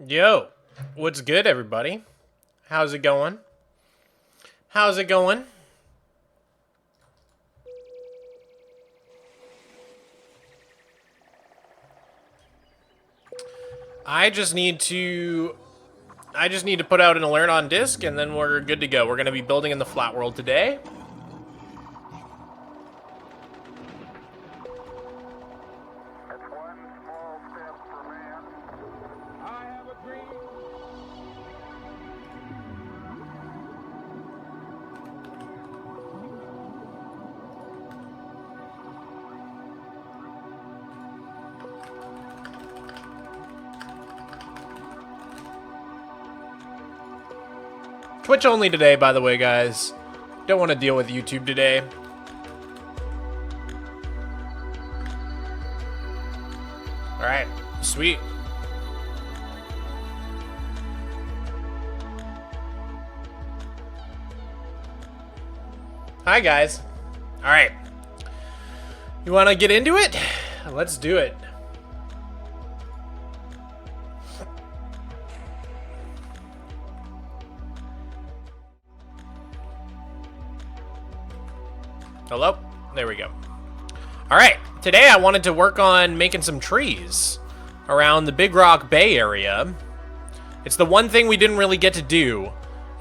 Yo, what's good, everybody? How's it going? How's it going? I just need to put out an alert on disk and then we're good to go. We're going to be building in the Flatworld today. Twitch only today, by the way, guys. Don't want to deal with YouTube today. Alright, sweet. Hi, guys. Alright. You want to get into it? Let's do it. Hello? There we go. Alright, today I wanted to work on making some trees around the Big Rock Bay area. It's the one thing we didn't really get to do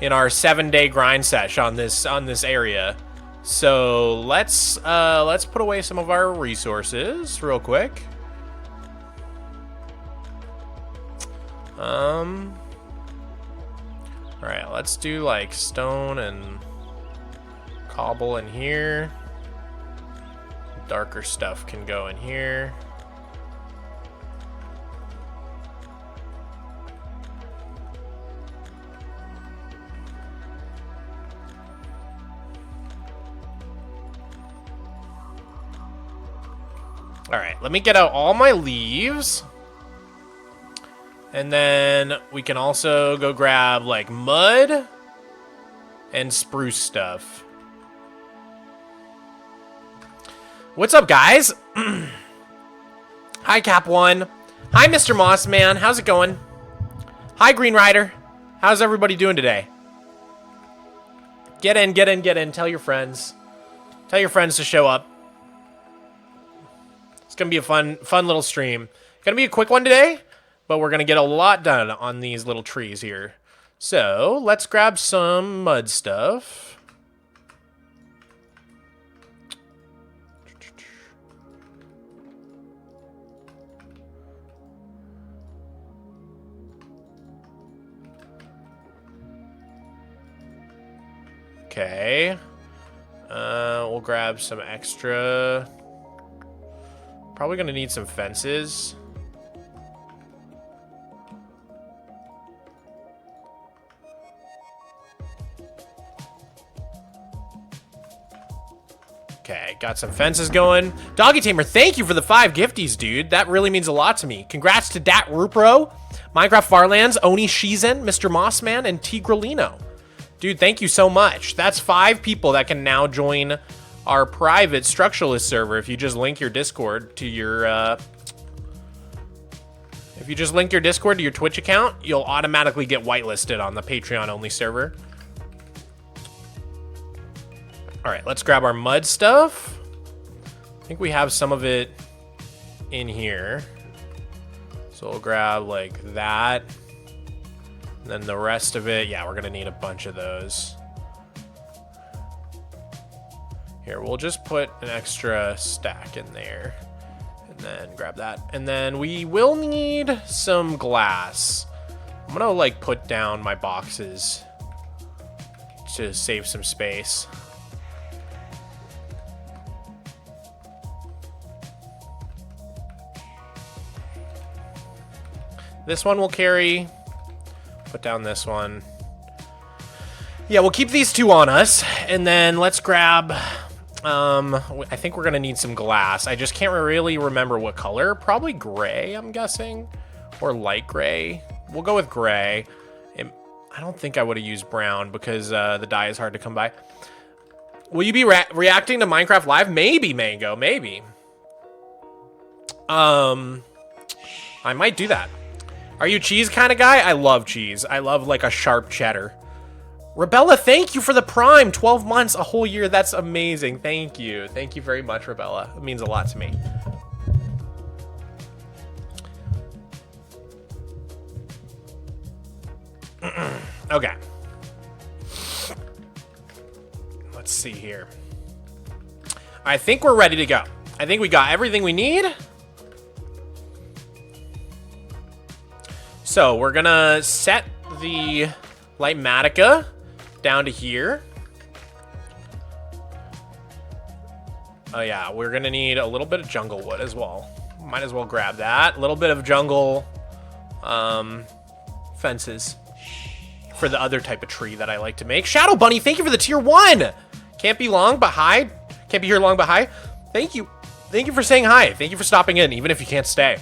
in our 7-day grind sesh on this area. So let's put away some of our resources real quick. Alright, let's do like stone and cobble in here. Darker stuff can go in here. All right, let me get out all my leaves. And then we can also go grab like mud and spruce stuff. What's up, guys? Hi, Cap1. Hi, Mr. Mossman. How's it going? Hi, Green Rider. How's everybody doing today? Get in, get in, get in. Tell your friends. Tell your friends to show up. It's going to be a fun little stream. Going to be a quick one today, but we're going to get a lot done on these little trees here. So, let's grab some mud stuff. Okay, we'll grab some extra. Probably gonna need some fences. Okay, got some fences going. Doggy Tamer, thank you for the 5 gifties, dude. That really means a lot to me. Congrats to Dat Rupro, Minecraft Farlands, Oni Shizen, Mr. Mossman, and Tigrolino. Dude, thank you so much. That's 5 people that can now join our private structuralist server if you just link your Discord to your Twitch account, you'll automatically get whitelisted on the Patreon only server. All right, let's grab our mud stuff. I think we have some of it in here. So we'll grab like that. And then the rest of it, yeah, we're gonna need a bunch of those. Here, we'll just put an extra stack in there. And then grab that. And then we will need some glass. I'm gonna like put down my boxes to save some space. This one will carry. Put down this one. Yeah, we'll keep these 2 on us, and then let's grab, I think we're gonna need some glass. I just can't really remember what color. Probably gray, I'm guessing, or light gray. We'll go with gray. I don't think I would have used brown because the dye is hard to come by. Will you be reacting to Minecraft Live? Maybe, Mango, maybe. I might do that. Are you cheese kind of guy? I love cheese. I love like a sharp cheddar. Rebella, thank you for the Prime. 12 months, a whole year. That's amazing. Thank you. Thank you very much, Rebella. It means a lot to me. Okay. Let's see here. I think we're ready to go. I think we got everything we need. So we're gonna set the Lightmatica down to here. Oh yeah, we're gonna need a little bit of jungle wood as well. Might as well grab that. A little bit of jungle fences for the other type of tree that I like to make. Shadow Bunny, thank you for the tier 1. Can't be long, but hi. Can't be here long, but hi. Thank you. Thank you for saying hi. Thank you for stopping in, even if you can't stay.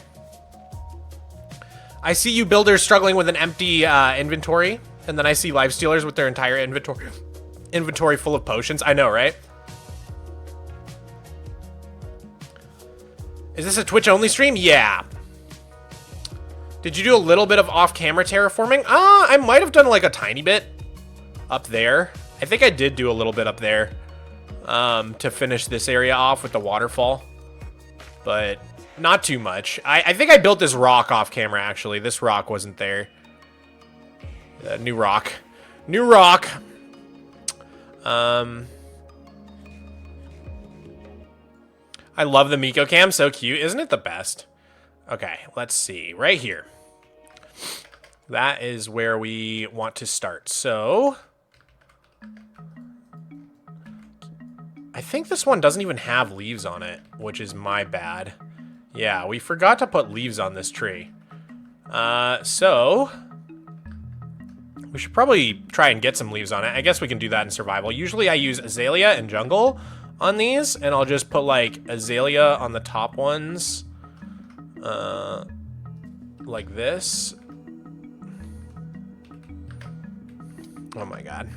I see you builders struggling with an empty inventory, and then I see lifestealers with their entire inventory full of potions. I know, right? Is this a Twitch-only stream? Yeah. Did you do a little bit of off-camera terraforming? I might have done like a tiny bit up there. I think I did do a little bit up there to finish this area off with the waterfall, but not too much. I think I built this rock off camera, actually. This rock wasn't there. New rock. New rock. I love the Miko cam. So cute. Isn't it the best? Okay, let's see. Right here. That is where we want to start. So I think this one doesn't even have leaves on it, which is my bad. Yeah, we forgot to put leaves on this tree. So we should probably try and get some leaves on it. I guess we can do that in survival. Usually I use azalea and jungle on these, and I'll just put like azalea on the top ones, like this. Oh my god.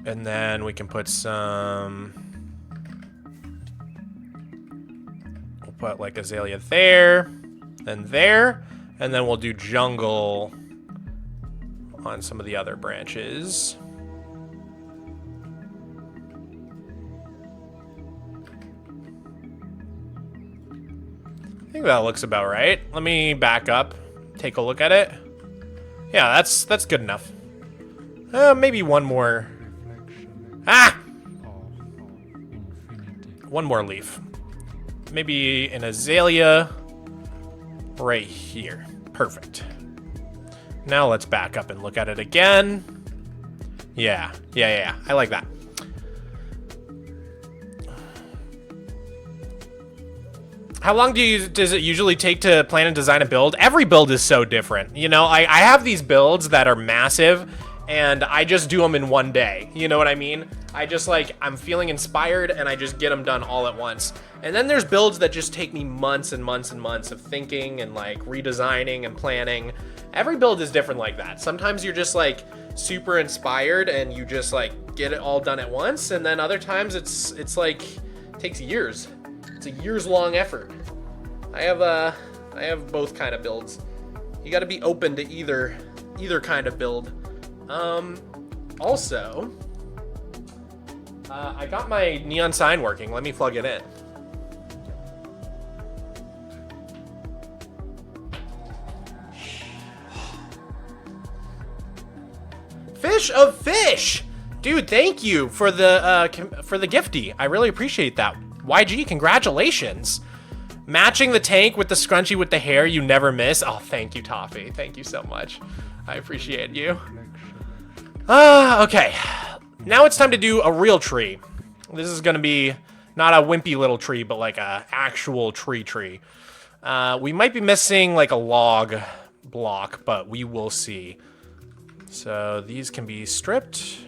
And then we can put some, we'll put like azalea there, and there, and then we'll do jungle on some of the other branches. I think that looks about right. Let me back up, take a look at it. Yeah, that's good enough. Maybe one more. Ah! One more leaf. Maybe an azalea right here. Perfect. Now let's back up and look at it again. Yeah. I like that. How long does it usually take to plan and design a build? Every build is so different. You know, I have these builds that are massive, and I just do them in one day. You know what I mean? I just like, I'm feeling inspired and I just get them done all at once. And then there's builds that just take me months and months and months of thinking and like redesigning and planning. Every build is different like that. Sometimes you're just like super inspired and you just like get it all done at once. And then other times it's like, it takes years. It's a years-long effort. I have both kind of builds. You got to be open to either kind of build. Also, I got my neon sign working. Let me plug it in. Fish of fish, dude. Thank you for the gifty. I really appreciate that. YG, congratulations. Matching the tank with the scrunchie with the hair you never miss. Oh, thank you, Toffee. Thank you so much. I appreciate you. Okay. Now it's time to do a real tree. This is gonna be not a wimpy little tree, but like a actual tree. We might be missing like a log block, but we will see. So these can be stripped.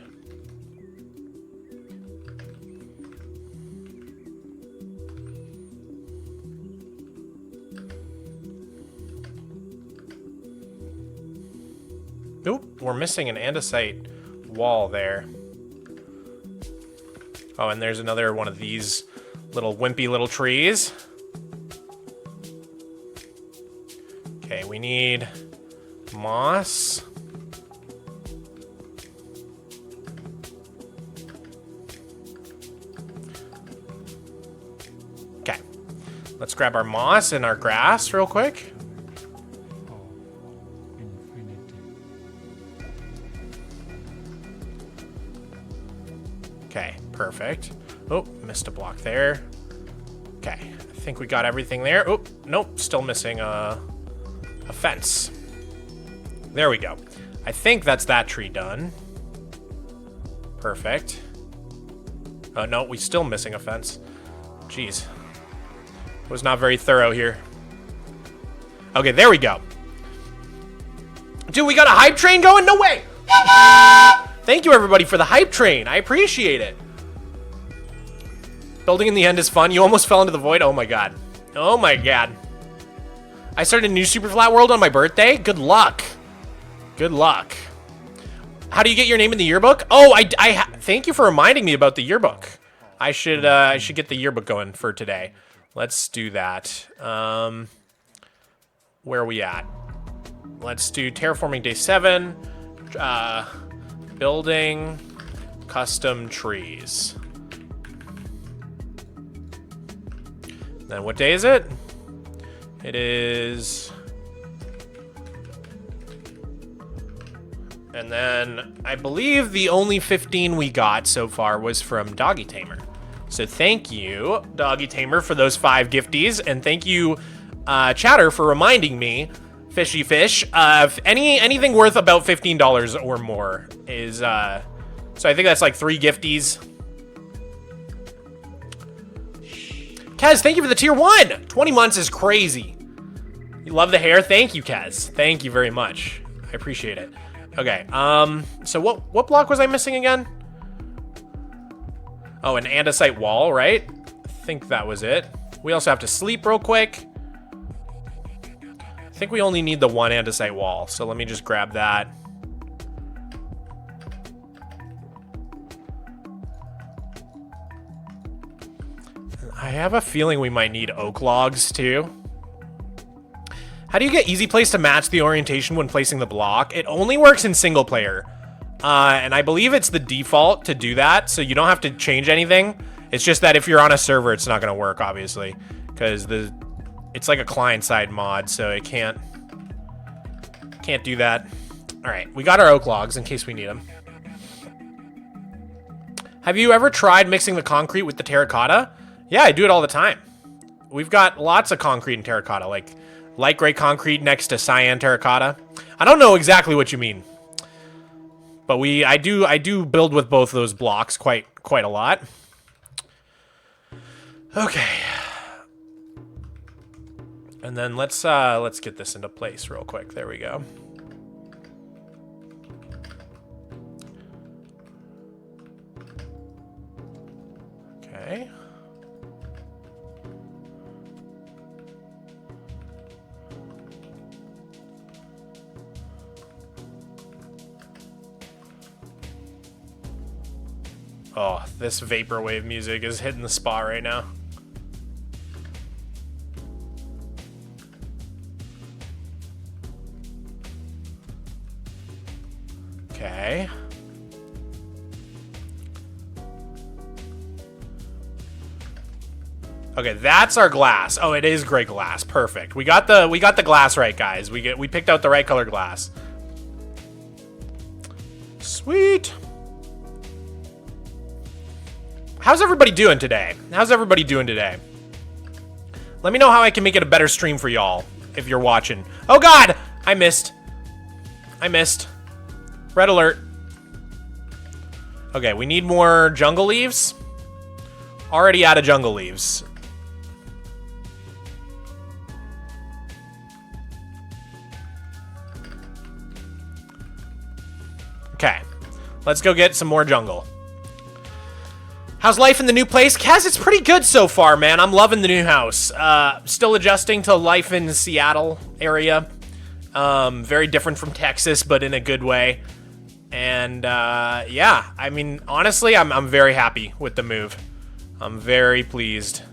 Oop, we're missing an andesite wall there. Oh, and there's another one of these Little wimpy little trees. Okay, we need moss. Okay, let's grab our moss and our grass real quick. Okay, perfect. Oh, missed a block there. Okay, I think we got everything there. Oh, nope, still missing a fence. There we go. I think that's that tree done. Perfect. Oh, no, we're still missing a fence. Jeez. Was not very thorough here. Okay, there we go. Dude, we got a hype train going? No way! Thank you, everybody, for the hype train. I appreciate it. Building in the end is fun. You almost fell into the void. Oh, my God. Oh, my God. I started a new Superflat world on my birthday. Good luck. Good luck. How do you get your name in the yearbook? Oh, thank you for reminding me about the yearbook. I should get the yearbook going for today. Let's do that. Where are we at? Let's do terraforming day 7. Building custom trees. Then what day is it? It is... And then I believe the only 15 we got so far was from Doggy Tamer. So thank you, Doggy Tamer, for those 5 gifties. And thank you, Chatter, for reminding me, Fishy Fish, anything worth about $15 or more is... so I think that's like 3 gifties. Kaz, thank you for the tier 1. 20 months is crazy. You love the hair? Thank you, Kaz. Thank you very much. I appreciate it. Okay, so what block was I missing again? Oh, an andesite wall, right? I think that was it. We also have to sleep real quick. I think we only need the 1 andesite wall, so let me just grab that. I have a feeling we might need oak logs, too. How do you get easy place to match the orientation when placing the block? It only works in single player. And I believe it's the default to do that, so you don't have to change anything. It's just that if you're on a server, it's not going to work, obviously. Because it's like a client-side mod, so it can't do that. All right, we got our oak logs in case we need them. Have you ever tried mixing the concrete with the terracotta? Yeah, I do it all the time. We've got lots of concrete and terracotta, like light gray concrete next to cyan terracotta. I don't know exactly what you mean, but I do build with both those blocks quite a lot. Okay, and then let's get this into place real quick. There we go. Okay. Oh, this vaporwave music is hitting the spot right now. Okay. Okay, that's our glass. Oh, it is gray glass. Perfect. We got the glass right, guys. We picked out the right color glass. Sweet. How's everybody doing today? How's everybody doing today? Let me know how I can make it a better stream for y'all if you're watching. Oh God, I missed. Red alert. Okay, we need more jungle leaves. Already out of jungle leaves. Okay, let's go get some more jungle. How's life in the new place? Kaz, it's pretty good so far, man. I'm loving the new house. Still adjusting to life in Seattle area. Very different from Texas, but in a good way. And yeah, I mean, honestly, I'm very happy with the move. I'm very pleased.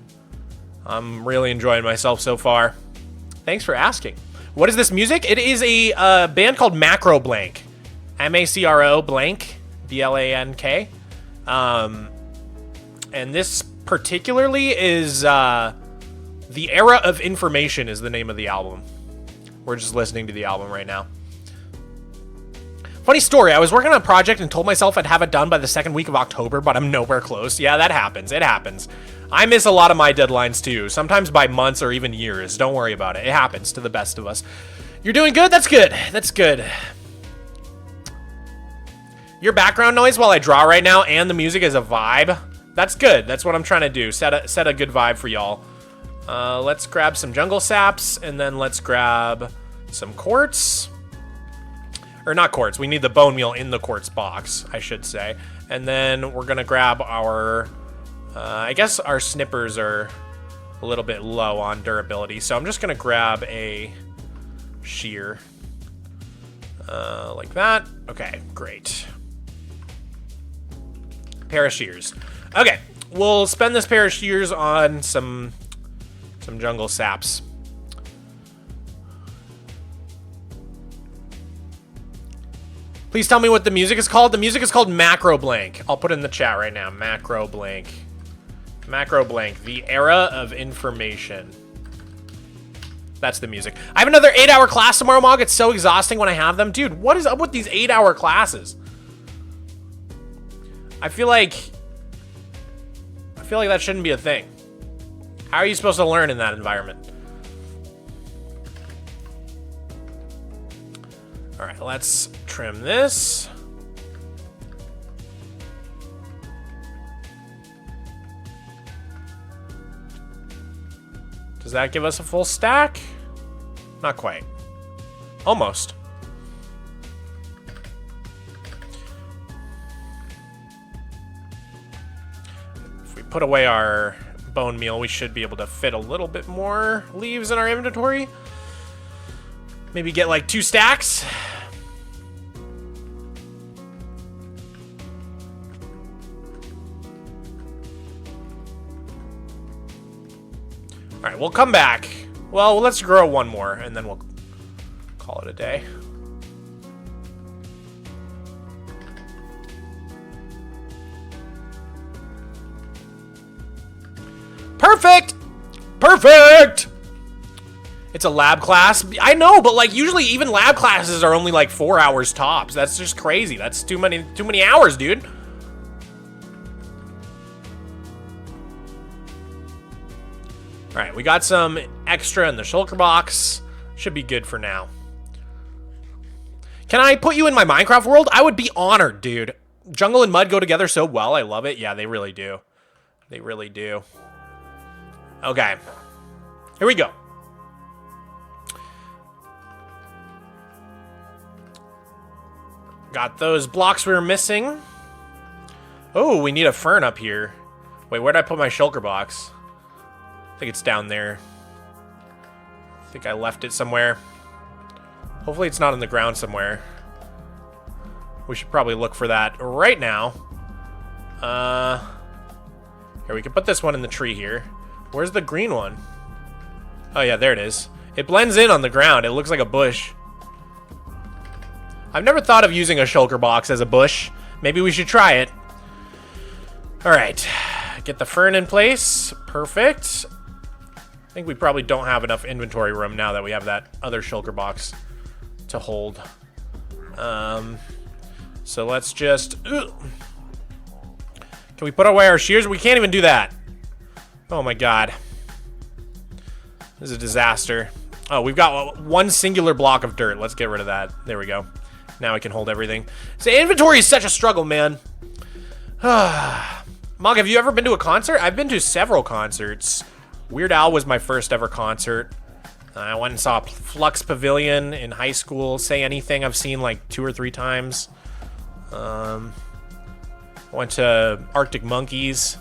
I'm really enjoying myself so far. Thanks for asking. What is this music? It is a band called Macro Blank. M-A-C-R-O blank. B-L-A-N-K. And this particularly is The Era of Information is the name of the album. We're just listening to the album right now. Funny story, I was working on a project and told myself I'd have it done by the second week of October, but I'm nowhere close. Yeah, that happens. It happens. I miss a lot of my deadlines too, sometimes by months or even years. Don't worry about it. It happens to the best of us. You're doing good? That's good. That's good. Your background noise while I draw right now and the music is a vibe. That's good. That's what I'm trying to do. Set a good vibe for y'all. Let's grab some jungle saps, and then let's grab some quartz. Or not quartz. We need the bone meal in the quartz box, I should say. And then we're going to grab our... I guess our snippers are a little bit low on durability, so I'm just going to grab a shear. Like that. Okay, great. Pair of shears. Okay, we'll spend this pair of shears on some jungle saps. Please tell me what the music is called. The music is called Macro Blank. I'll put it in the chat right now. Macro Blank. Macro Blank. The Era of Information. That's the music. I have another 8-hour class tomorrow, Mog. It's so exhausting when I have them. Dude, what is up with these 8-hour classes? I feel like that shouldn't be a thing. How are you supposed to learn in that environment? All right, let's trim this. Does that give us a full stack? Not quite. Almost. If we put away our bone meal, we should be able to fit a little bit more leaves in our inventory. Maybe get like 2 stacks. All right, we'll come back. Well, let's grow one more and then we'll call it a day. Perfect! Perfect! It's a lab class. I know, but like usually even lab classes are only like 4 hours tops. That's just crazy. That's too many hours, dude. All right, we got some extra in the shulker box. Should be good for now. Can I put you in my Minecraft world? I would be honored, dude. Jungle and mud go together so well. I love it. Yeah, they really do. They really do. Okay. Here we go. Got those blocks we were missing. Oh, we need a fern up here. Wait, where'd I put my shulker box? I think it's down there. I think I left it somewhere. Hopefully it's not on the ground somewhere. We should probably look for that right now. Here, we can put this one in the tree here. Where's the green one? Oh yeah, there it is. It blends in on the ground. It looks like a bush. I've never thought of using a shulker box as a bush. Maybe we should try it. All right, get the fern in place. Perfect. I think we probably don't have enough inventory room now that we have that other shulker box to hold. So let's just... Can we put away our shears? We can't even do that. Oh my god. This is a disaster. Oh, we've got one singular block of dirt. Let's get rid of that. There we go. Now we can hold everything. So inventory is such a struggle, man. Mog, have you ever been to a concert? I've been to several concerts. Weird Al was my first ever concert. I went and saw Flux Pavilion in high school. Say Anything I've seen like 2 or 3 times. I went to Arctic Monkeys.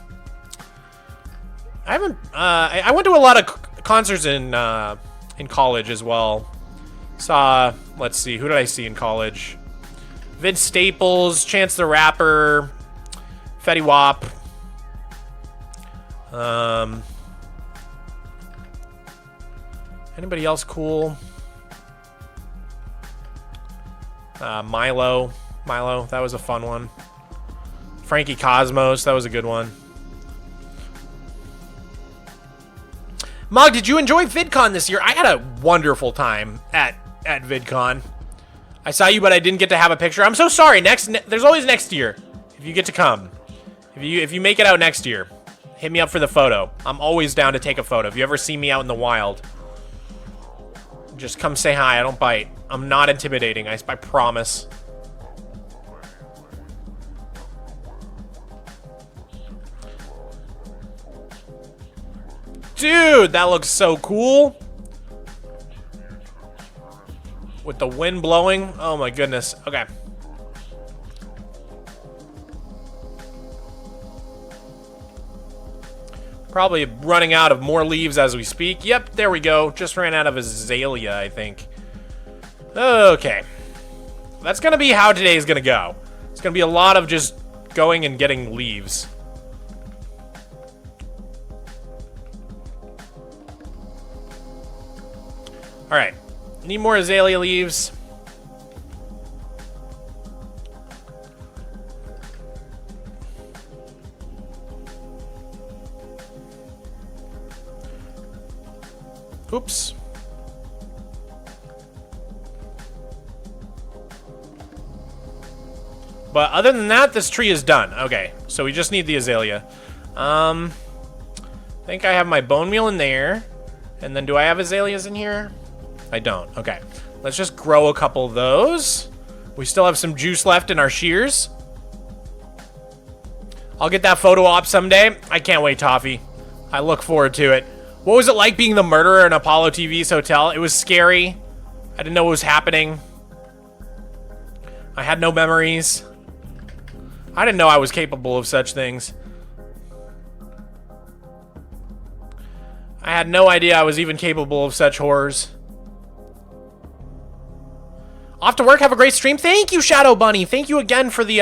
I haven't. I went to a lot of concerts in college as well. Saw. Let's see. Who did I see in college? Vince Staples, Chance the Rapper, Fetty Wap. Anybody else cool? Milo, that was a fun one. Frankie Cosmos, that was a good one. Mog, did you enjoy VidCon this year? I had a wonderful time at VidCon. I saw you, but I didn't get to have a picture. I'm so sorry. There's always next year. If you get to come, if you make it out next year, hit me up for the photo. I'm always down to take a photo. If you ever see me out in the wild, just come say hi. I don't bite. I'm not intimidating. I promise. Dude, that looks so cool. With the wind blowing. Oh my goodness. Okay. Probably running out of more leaves as we speak. Yep, there we go. Just ran out of azalea, I think. Okay. That's gonna be how today's gonna go. It's gonna be a lot of just going and getting leaves. Alright. Need more azalea leaves. Oops. But other than that, this tree is done. Okay, so we just need the azalea. I think I have my bone meal in there. And then do I have azaleas in here? I don't. Okay. Let's just grow a couple of those. We still have some juice left in our shears. I'll get that photo op someday. I can't wait, Toffee. I look forward to it. What was it like being the murderer in Apollo TV's hotel? It was scary. I didn't know what was happening. I had no memories. I didn't know I was capable of such things. I had no idea I was even capable of such horrors. Off to work. Have a great stream. Thank you, Shadow Bunny. Thank you again for the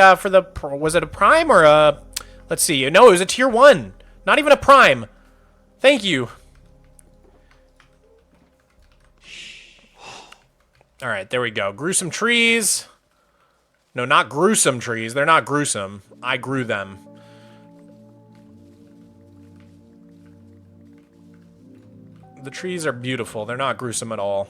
was it a prime or a, let's see. No, it was a tier 1. Not even a prime. Thank you. All right, there we go. Gruesome trees. No, not gruesome trees. They're not gruesome. I grew them. The trees are beautiful. They're not gruesome at all.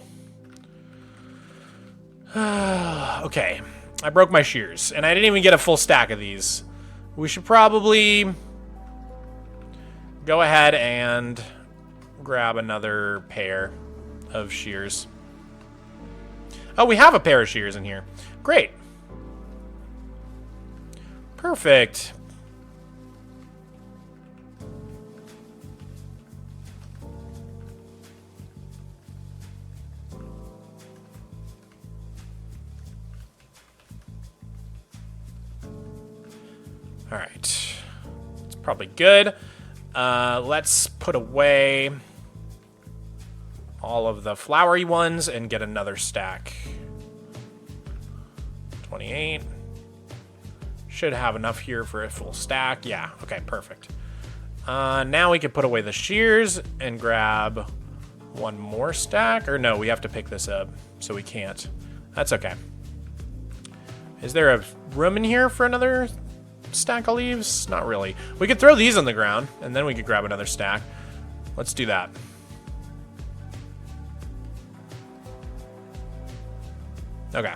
Okay. I broke my shears, and I didn't even get a full stack of these. We should probably go ahead and grab another pair of shears. Oh, we have a pair of shears in here. Great. Perfect. All right. It's probably good. Let's put away all of the flowery ones and get another stack. 28. Should have enough here for a full stack. Yeah, okay, perfect. Now we can put away the shears and grab one more stack. Or no, we have to pick this up, so we can't. That's okay. Is there a room in here for another stack of leaves? Not really. We could throw these on the ground, and then we could grab another stack. Let's do that. Okay.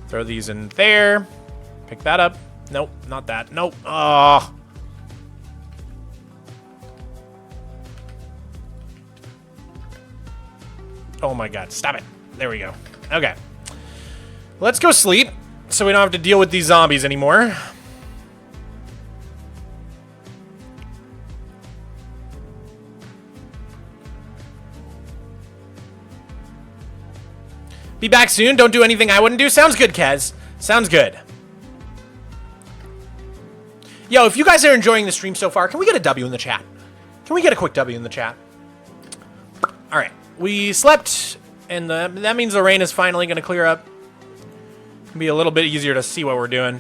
Throw these in there. Pick that up. Nope, not that. Nope. Oh. Oh my god, stop it. There we go. Okay. Let's go sleep so we don't have to deal with these zombies anymore. Be back soon. Don't do anything I wouldn't do. Sounds good, Kez. Sounds good. Yo, if you guys are enjoying the stream so far, can we get a W in the chat? Can we get a quick W in the chat? All right. We slept, and that means the rain is finally going to clear up. It'll be a little bit easier to see what we're doing.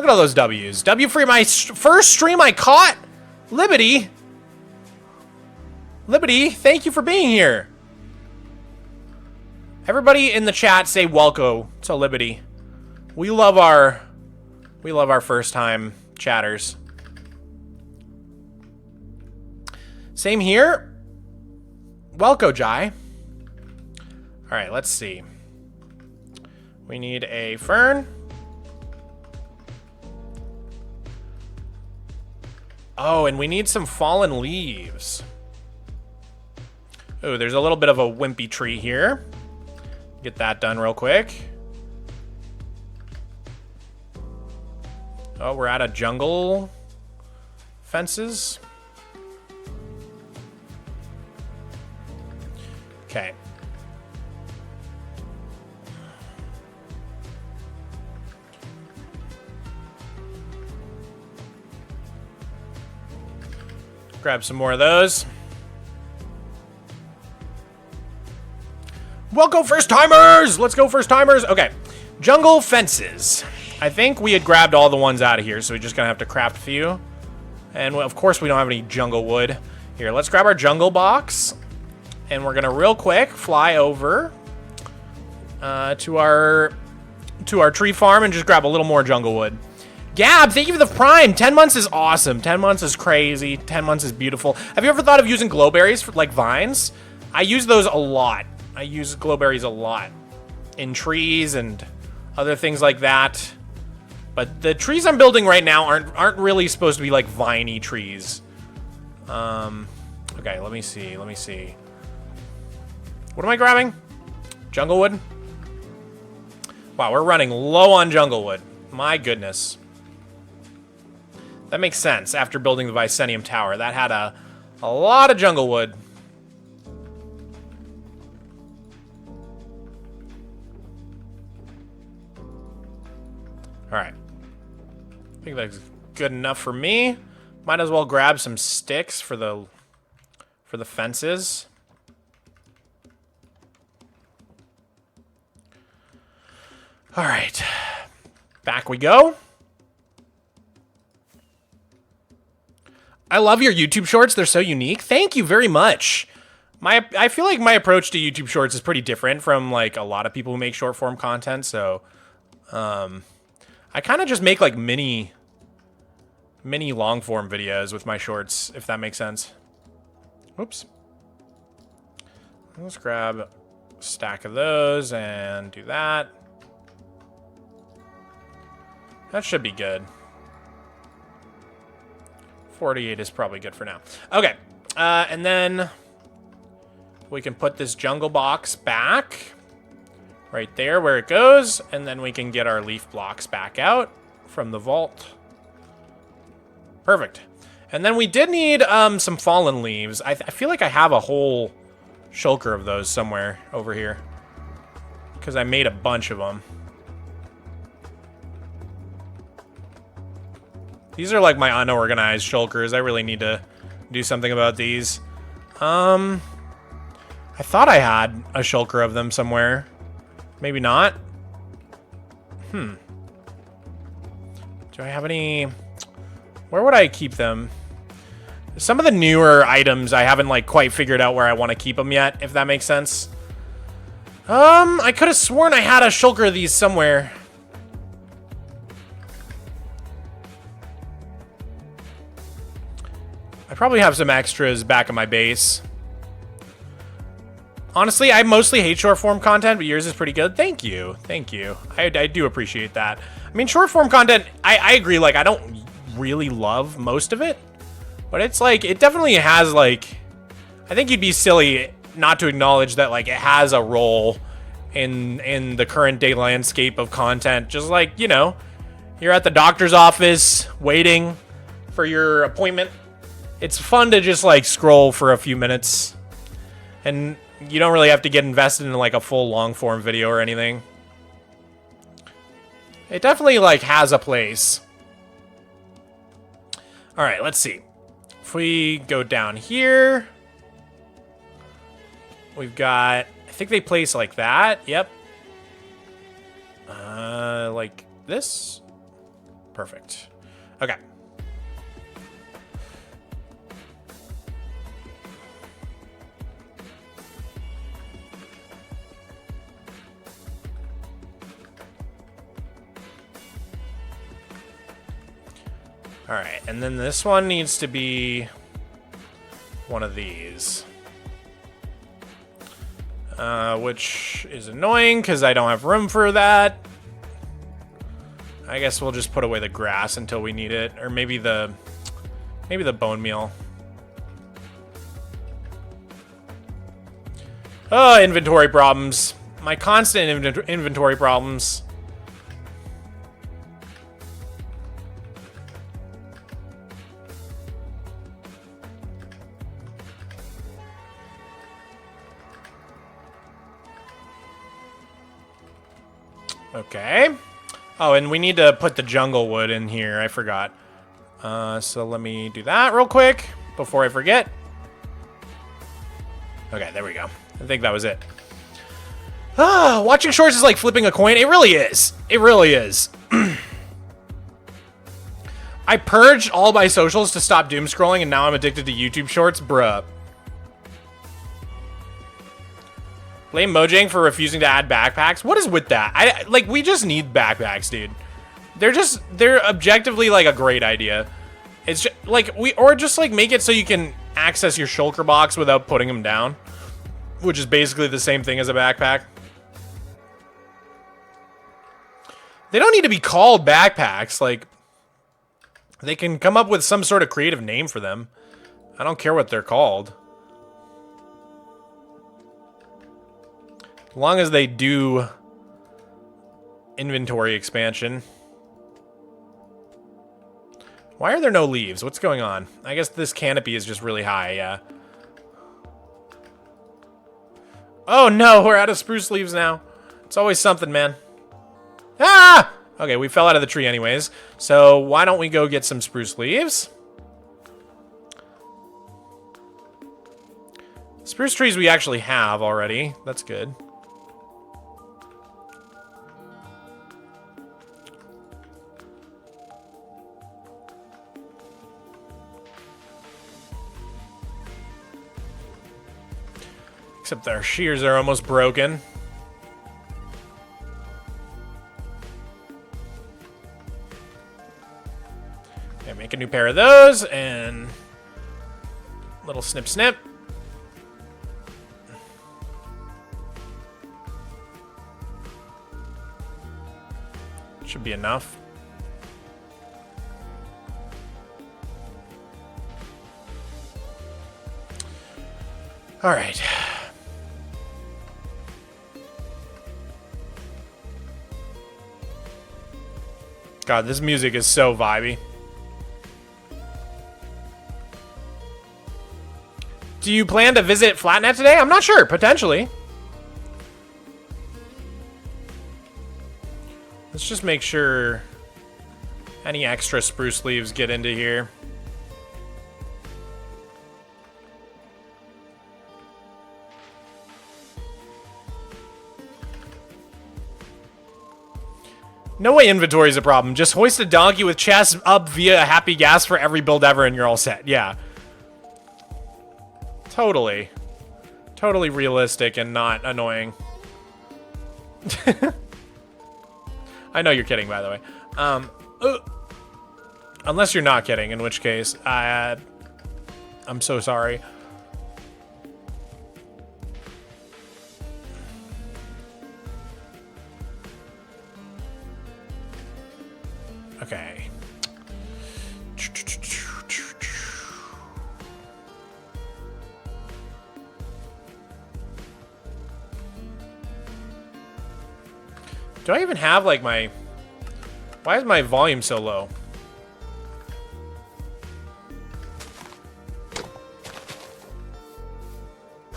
Look at all those W's. W for my first stream I caught. Liberty. Liberty, thank you for being here. Everybody in the chat say welcome to Liberty. We love our first time chatters. Same here. Welcome, Jai. All right, let's see. We need a fern. Oh, and we need some fallen leaves. Oh, there's a little bit of a wimpy tree here. Get that done real quick. Oh, we're out of jungle fences. Okay. Grab some more of those. Welcome, first timers! Let's go, first timers. Okay, jungle fences. I think we had grabbed all the ones out of here, so we're just gonna have to craft a few. And of course, we don't have any jungle wood. Here, let's grab our jungle box, and we're gonna real quick fly over to our tree farm and just grab a little more jungle wood. Gab, thank you for the prime. 10 months is awesome. 10 months is crazy. 10 months is beautiful. Have you ever thought of using glowberries for like vines? I use those a lot. I use glowberries a lot in trees and other things like that. But the trees I'm building right now aren't really supposed to be like viney trees. Okay, let me see. What am I grabbing? Jungle wood? Wow, we're running low on jungle wood. My goodness. That makes sense after building the Vicenium Tower. That had a lot of jungle wood. Alright. I think that's good enough for me. Might as well grab some sticks for the fences. Alright. Back we go. I love your YouTube shorts. They're so unique. Thank you very much. I feel like my approach to YouTube shorts is pretty different from like a lot of people who make short form content. So, I kind of just make like mini long form videos with my shorts, if that makes sense. Oops. Let's grab a stack of those and do that. That should be good. 48 is probably good for now. Okay, and then we can put this jungle box back right there where it goes, and then we can get our leaf blocks back out from the vault. Perfect. And then we did need some fallen leaves. I feel like I have a whole shulker of those somewhere over here because I made a bunch of them. These are like my unorganized shulkers. I really need to do something about these. I thought I had a shulker of them somewhere. Maybe not. Do I have any... Where would I keep them? Some of the newer items, I haven't like quite figured out where I want to keep them yet, if that makes sense. I could have sworn I had a shulker of these somewhere. I probably have some extras back in my base. Honestly, I mostly hate short form content, but yours is pretty good. Thank you. Thank you. I do appreciate that. I mean, short form content, I agree, like, I don't really love most of it, but it's like, it definitely has, like, I think you'd be silly not to acknowledge that, like, it has a role in the current day landscape of content. Just like, you know, you're at the doctor's office waiting for your appointment. It's fun to just, like, scroll for a few minutes, and you don't really have to get invested in, like, a full long-form video or anything. It definitely, like, has a place. Alright, let's see. If we go down here, we've got... I think they place like that. Yep. Like this? Perfect. Okay. All right, and then this one needs to be one of these. Which is annoying because I don't have room for that. I guess we'll just put away the grass until we need it, or maybe the bone meal. Oh, inventory problems. My constant inventory problems. Okay. Oh, and we need to put the jungle wood in here. I forgot. So let me do that real quick before I forget. Okay, there we go. I think that was it. Watching shorts is like flipping a coin. It really is. It really is. I purged all my socials to stop doom scrolling, and now I'm addicted to YouTube shorts. Bruh. Blame Mojang for refusing to add backpacks. What is with that? Like, we just need backpacks, dude. They're objectively like a great idea. It's just, like, or just like make it so you can access your shulker box without putting them down, which is basically the same thing as a backpack. They don't need to be called backpacks. Like, they can come up with some sort of creative name for them. I don't care what they're called. As long as they do inventory expansion. Why are there no leaves? What's going on? I guess this canopy is just really high, yeah. Oh no, we're out of spruce leaves now. It's always something, man. Ah! Okay, we fell out of the tree anyways. So why don't we go get some spruce leaves? Spruce trees we actually have already. That's good. Except our shears are almost broken. Okay, make a new pair of those, and little snip snip. Should be enough. All right. God, this music is so vibey. Do you plan to visit Flatnet today? I'm not sure. Potentially. Let's just make sure any extra spruce leaves get into here. No way inventory is a problem. Just hoist a donkey with chests up via a happy gas for every build ever and you're all set. Yeah. Totally. Totally realistic and not annoying. I know you're kidding, by the way. Unless you're not kidding, in which case, I'm so sorry. Okay. Do I even have, like, my... Why is my volume so low?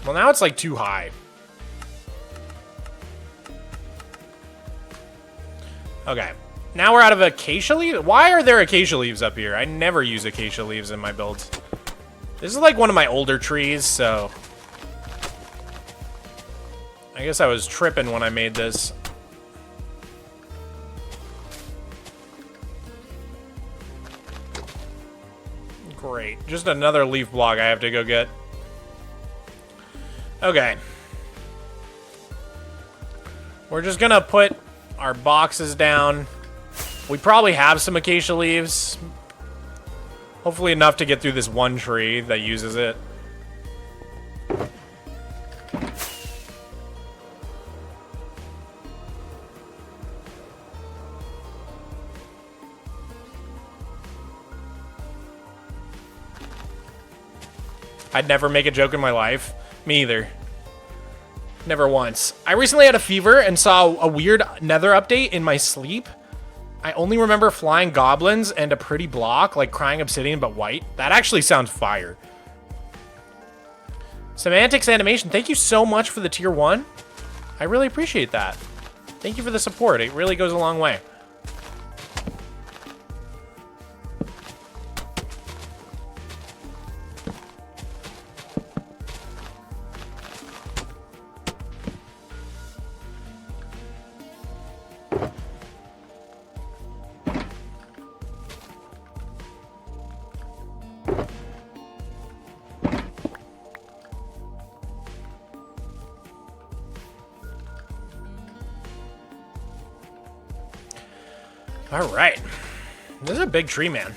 Well, now it's, like, too high. Okay. Now we're out of acacia leaves? Why are there acacia leaves up here? I never use acacia leaves in my builds. This is, like, one of my older trees, so... I guess I was tripping when I made this. Great. Just another leaf block I have to go get. Okay. We're just gonna put our boxes down. We probably have some acacia leaves. Hopefully enough to get through this one tree that uses it. I'd never make a joke in my life. Me either. Never once. I recently had a fever and saw a weird nether update in my sleep. I only remember flying goblins and a pretty block, like crying obsidian but white. That actually sounds fire. Semantics Animation, thank you so much for the tier 1. I really appreciate that. Thank you for the support. It really goes a long way. All right. This is a big tree, man.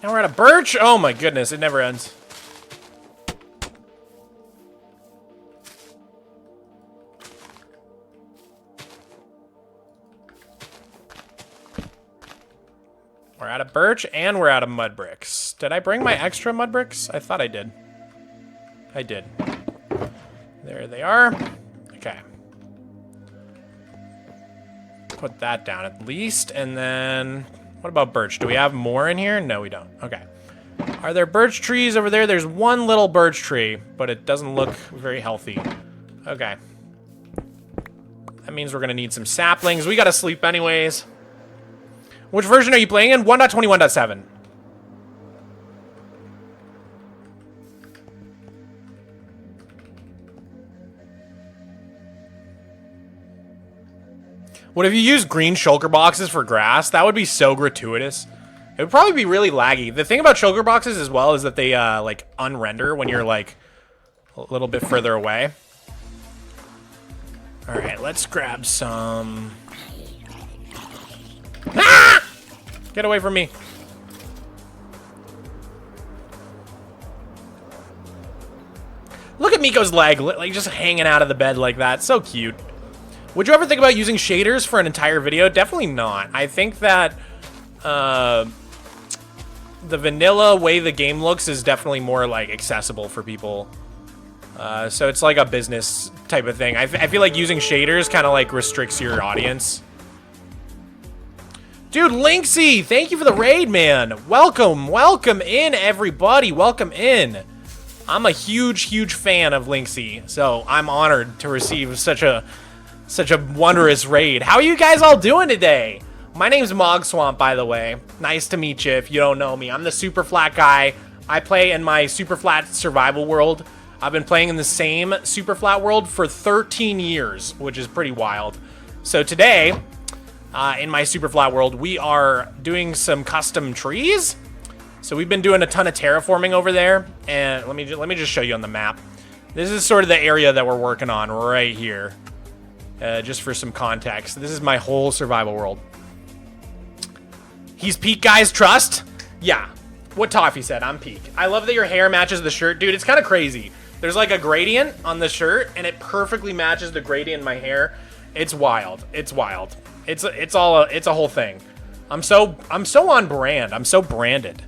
Now we're at a birch. Oh my goodness, it never ends. We're out of birch and we're out of mud bricks. Did I bring my extra mud bricks? I thought I did. I did. There they are. Okay. Put that down at least. And then, what about birch? Do we have more in here? No, we don't. Okay. Are there birch trees over there? There's one little birch tree, but it doesn't look very healthy. Okay. That means we're gonna need some saplings. We gotta sleep anyways. Which version are you playing in? 1.21.7. What if you use green shulker boxes for grass? That would be so gratuitous. It would probably be really laggy. The thing about shulker boxes as well is that they like unrender when you're like a little bit further away. All right, let's grab some. Ah! Get away from me. Look at Miko's leg, like just hanging out of the bed like that. So cute. Would you ever think about using shaders for an entire video? Definitely not. I think that the vanilla way the game looks is definitely more like accessible for people. So it's like a business type of thing. I feel like using shaders kind of like restricts your audience. Dude, Linksy, thank you for the raid, man. Welcome, welcome in, everybody. Welcome in. I'm a huge, huge fan of Linksy, so I'm honored to receive such a wondrous raid. How are you guys all doing today? My name's Mogswamp, by the way. Nice to meet you if you don't know me. I'm the Superflat guy. I play in my Superflat survival world. I've been playing in the same Superflat world for 13 years, which is pretty wild. So today, in my Superflat world, we are doing some custom trees. So we've been doing a ton of terraforming over there, and let me just show you on the map. This is sort of the area that we're working on right here. Just for some context, this is my whole survival world. He's peak, guys, trust? Yeah, what Toffee said, I'm peak. I love that your hair matches the shirt. Dude, it's kind of crazy. There's like a gradient on the shirt, and it perfectly matches the gradient in my hair. It's wild. It's wild. It's a whole thing. I'm so on brand. I'm so branded.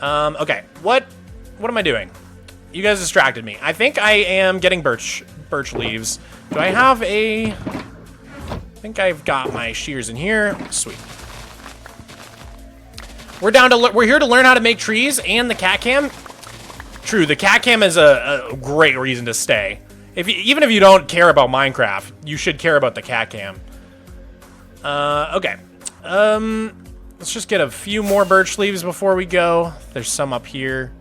Okay, what am I doing? You guys distracted me. I think I am getting birch leaves. Do I have a? I think I've got my shears in here. Sweet. We're here to learn how to make trees and the cat cam. True, the cat cam is a great reason to stay. Even if you don't care about Minecraft, you should care about the cat cam. Okay. Let's just get a few more birch leaves before we go. There's some up here.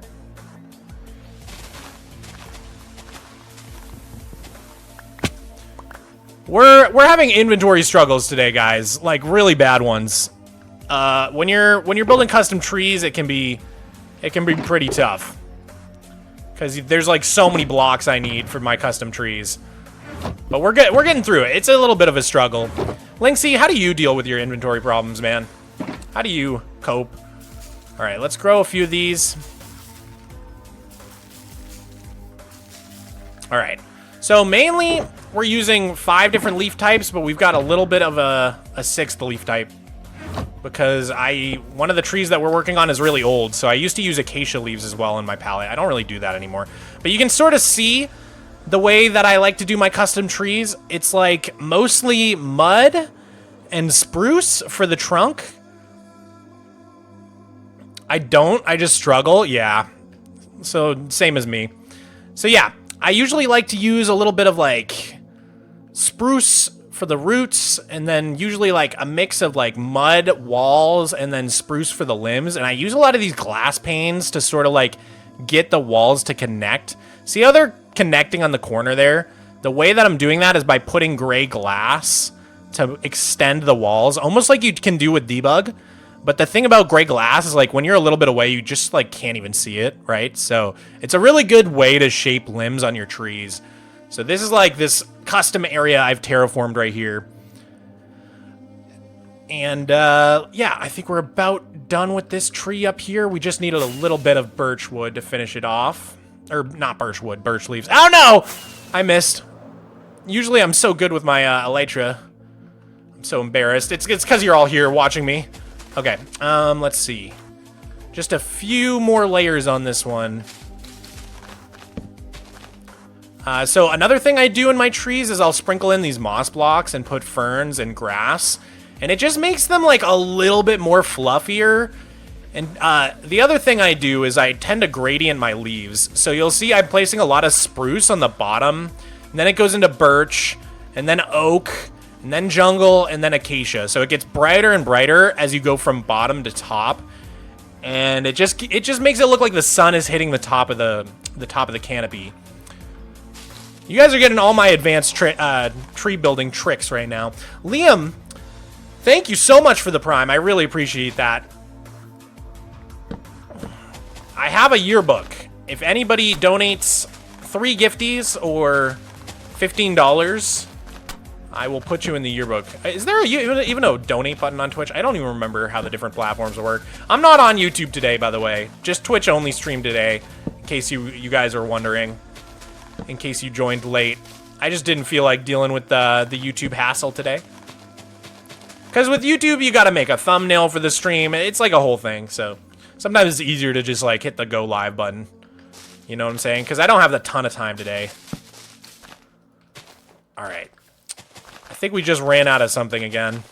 We're having inventory struggles today, guys. Like really bad ones. When you're building custom trees, it can be pretty tough. Because there's like so many blocks I need for my custom trees. But we're getting through it. It's a little bit of a struggle. Linksy, how do you deal with your inventory problems, man? How do you cope? All right, let's grow a few of these. All right. So mainly we're using 5 different leaf types, but we've got a little bit of a 6th leaf type. Because one of the trees that we're working on is really old, so I used to use acacia leaves as well in my palette. I don't really do that anymore. But you can sort of see the way that I like to do my custom trees. It's like mostly mud and spruce for the trunk. I just struggle, yeah. So same as me. So yeah, I usually like to use a little bit of like spruce for the roots, and then usually like a mix of like mud walls and then spruce for the limbs. And I use a lot of these glass panes to sort of like get the walls to connect. See how they're connecting on the corner there? The way that I'm doing that is by putting gray glass to extend the walls, almost like you can do with debug. But the thing about gray glass is like when you're a little bit away, you just like can't even see it, right? So it's a really good way to shape limbs on your trees. So this is like this custom area I've terraformed right here. And yeah, I think we're about done with this tree up here. We just needed a little bit of birch wood to finish it off. Or not birch wood, birch leaves. Oh no! I missed. Usually I'm so good with my elytra. I'm so embarrassed. It's because you're all here watching me. Okay, let's see. Just a few more layers on this one. So another thing I do in my trees is I'll sprinkle in these moss blocks and put ferns and grass. And it just makes them like a little bit more fluffier. And the other thing I do is I tend to gradient my leaves. So you'll see I'm placing a lot of spruce on the bottom. And then it goes into birch, and then oak, and then jungle, and then acacia. So it gets brighter and brighter as you go from bottom to top. And it just makes it look like the sun is hitting the top of the canopy. You guys are getting all my advanced tree building tricks right now. Liam, thank you so much for the Prime. I really appreciate that. I have a yearbook. If anybody donates 3 gifties or $15, I will put you in the yearbook. Is there even a donate button on Twitch? I don't even remember how the different platforms work. I'm not on YouTube today, by the way. Just Twitch only stream today, in case you guys are wondering. In case you joined late. I just didn't feel like dealing with the YouTube hassle today. Because with YouTube, you gotta make a thumbnail for the stream. It's like a whole thing, so sometimes it's easier to just like hit the go live button. You know what I'm saying? Because I don't have a ton of time today. Alright. I think we just ran out of something again.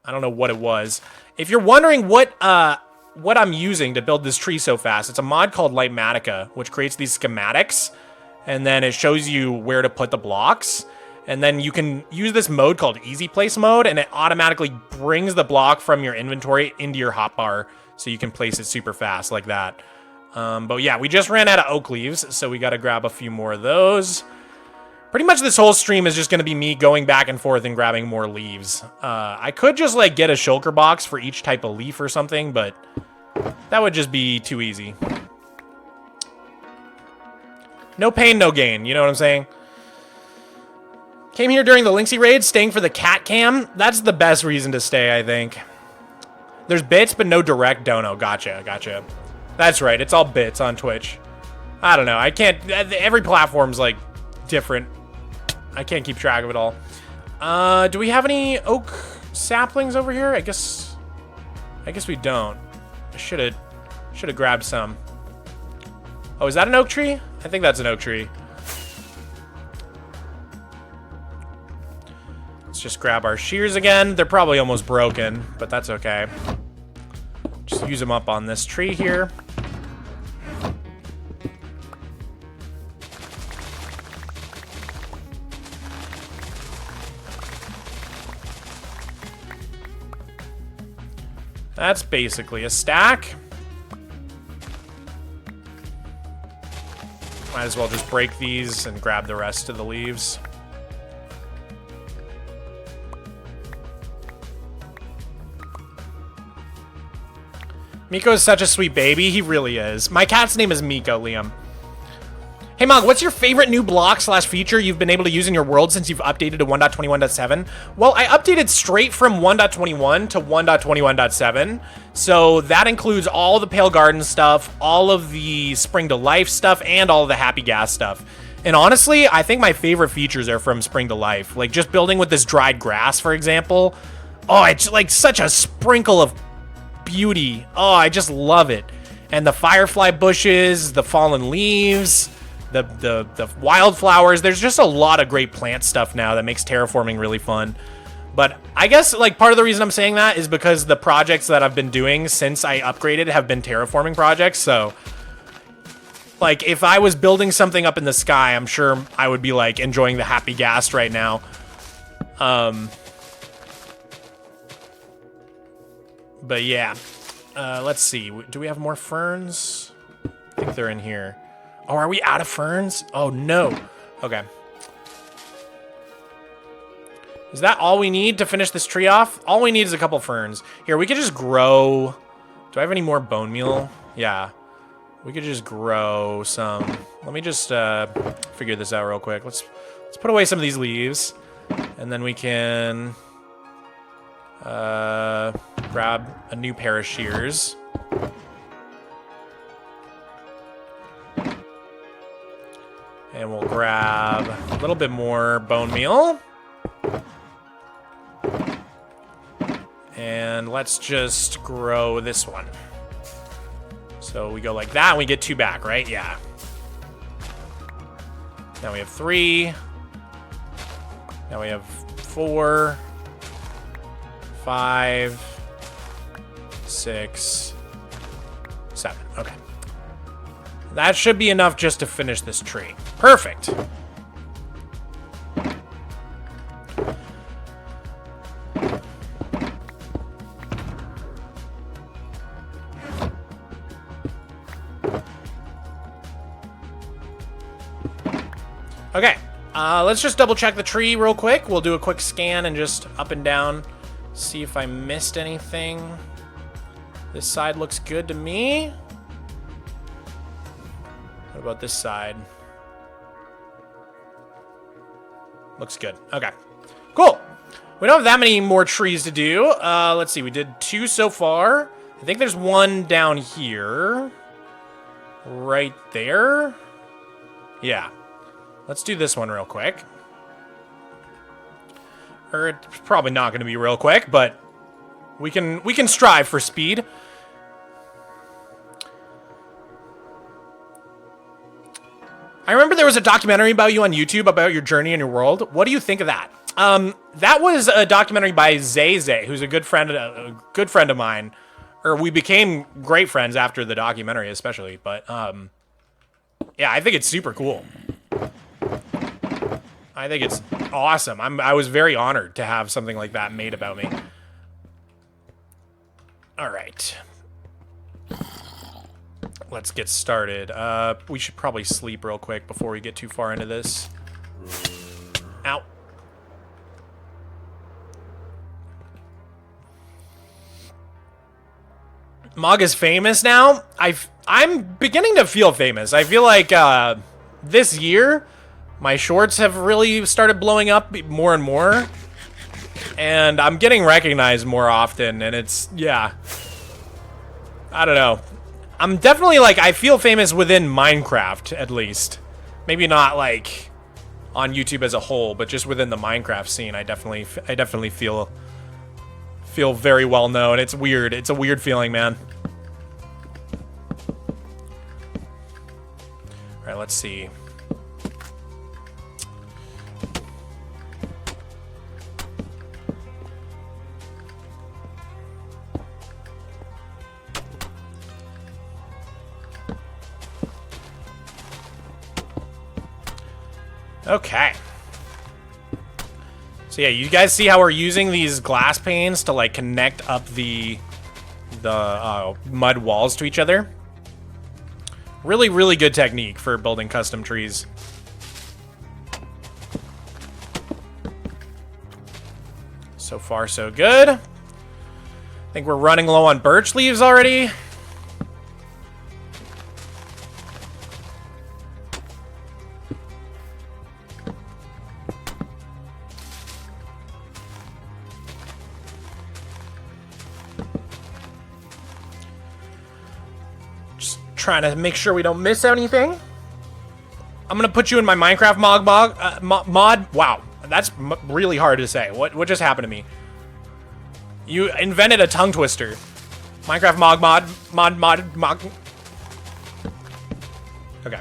I don't know what it was. If you're wondering what I'm using to build this tree so fast, it's a mod called Lightmatica, which creates these schematics. And then it shows you where to put the blocks. And then you can use this mode called Easy Place mode, and it automatically brings the block from your inventory into your hotbar, so you can place it super fast like that. But yeah, we just ran out of oak leaves, so we got to grab a few more of those. Pretty much this whole stream is just going to be me going back and forth and grabbing more leaves. I could just like get a shulker box for each type of leaf or something, but that would just be too easy. No pain, no gain. You know what I'm saying? Came here during the Lynxy raid, staying for the cat cam. That's the best reason to stay, I think. There's bits, but no direct dono. Gotcha. That's right. It's all bits on Twitch. I don't know. I can't... Every platform's, like, different. I can't keep track of it all. Do we have any oak saplings over here? I guess we don't. I should have grabbed some. Oh, is that an oak tree? I think that's an oak tree. Let's just grab our shears again. They're probably almost broken, but that's okay. Just use them up on this tree here. That's basically a stack. Might as well just break these and grab the rest of the leaves. Miko is such a sweet baby. He really is. My cat's name is Miko, Liam. Hey, Mog, what's your favorite new block / feature you've been able to use in your world since you've updated to 1.21.7? Well, I updated straight from 1.21 to 1.21.7. So that includes all the Pale Garden stuff, all of the Spring to Life stuff, and all of the Happy Gas stuff. And honestly, I think my favorite features are from Spring to Life. Like just building with this dried grass, for example. Oh, it's like such a sprinkle of beauty. Oh, I just love it. And the firefly bushes, the fallen leaves, the wildflowers. There's just a lot of great plant stuff now that makes terraforming really fun. But I guess like part of the reason I'm saying that is because the projects that I've been doing since I upgraded have been terraforming projects. So like if I was building something up in the sky, I'm sure I would be like enjoying the happy gas right now. But yeah, let's see. Do we have more ferns? I think they're in here. Oh, are we out of ferns? Oh, no. Okay. Is that all we need to finish this tree off? All we need is a couple ferns. Here, we could just grow... Do I have any more bone meal? Yeah. We could just grow some... Let me just figure this out real quick. Let's put away some of these leaves. And then we can... grab a new pair of shears. And we'll grab a little bit more bone meal. And let's just grow this one. So we go like that, and we get 2 back, right? Yeah. Now we have 3. Now we have 4. 5, 6, 7. Okay. That should be enough just to finish this tree. Perfect. Okay. Let's just double check the tree real quick. We'll do a quick scan and just up and down. See if I missed anything. This side looks good to me. What about this side? Looks good. Okay. Cool. We don't have that many more trees to do. Let's see. We did 2 so far. I think there's one down here. Right there. Yeah. Let's do this one real quick. Or it's probably not going to be real quick, but we can strive for speed. I remember there was a documentary about you on YouTube about your journey in your world. What do you think of that? That was a documentary by Zay, who's a good friend of mine. Or we became great friends after the documentary, especially. But yeah, I think it's super cool. I think it's awesome. I was very honored to have something like that made about me. All right. Let's get started. We should probably sleep real quick before we get too far into this. Ow. Mog is famous now. I'm beginning to feel famous. I feel like this year... my shorts have really started blowing up more and more. And I'm getting recognized more often. And it's, yeah. I don't know. I'm definitely, like, I feel famous within Minecraft, at least. Maybe not, like, on YouTube as a whole, but just within the Minecraft scene, I definitely feel very well known. It's weird. It's a weird feeling, man. All right, let's see. Okay. So yeah, you guys see how we're using these glass panes to like connect up the mud walls to each other? Really, really good technique for building custom trees. So far, so good. I think we're running low on birch leaves already. trying to make sure we don't miss anything. I'm gonna put you in my Minecraft mod. Wow, that's really hard to say. What just happened to me? You invented a tongue twister. Minecraft mod. Okay.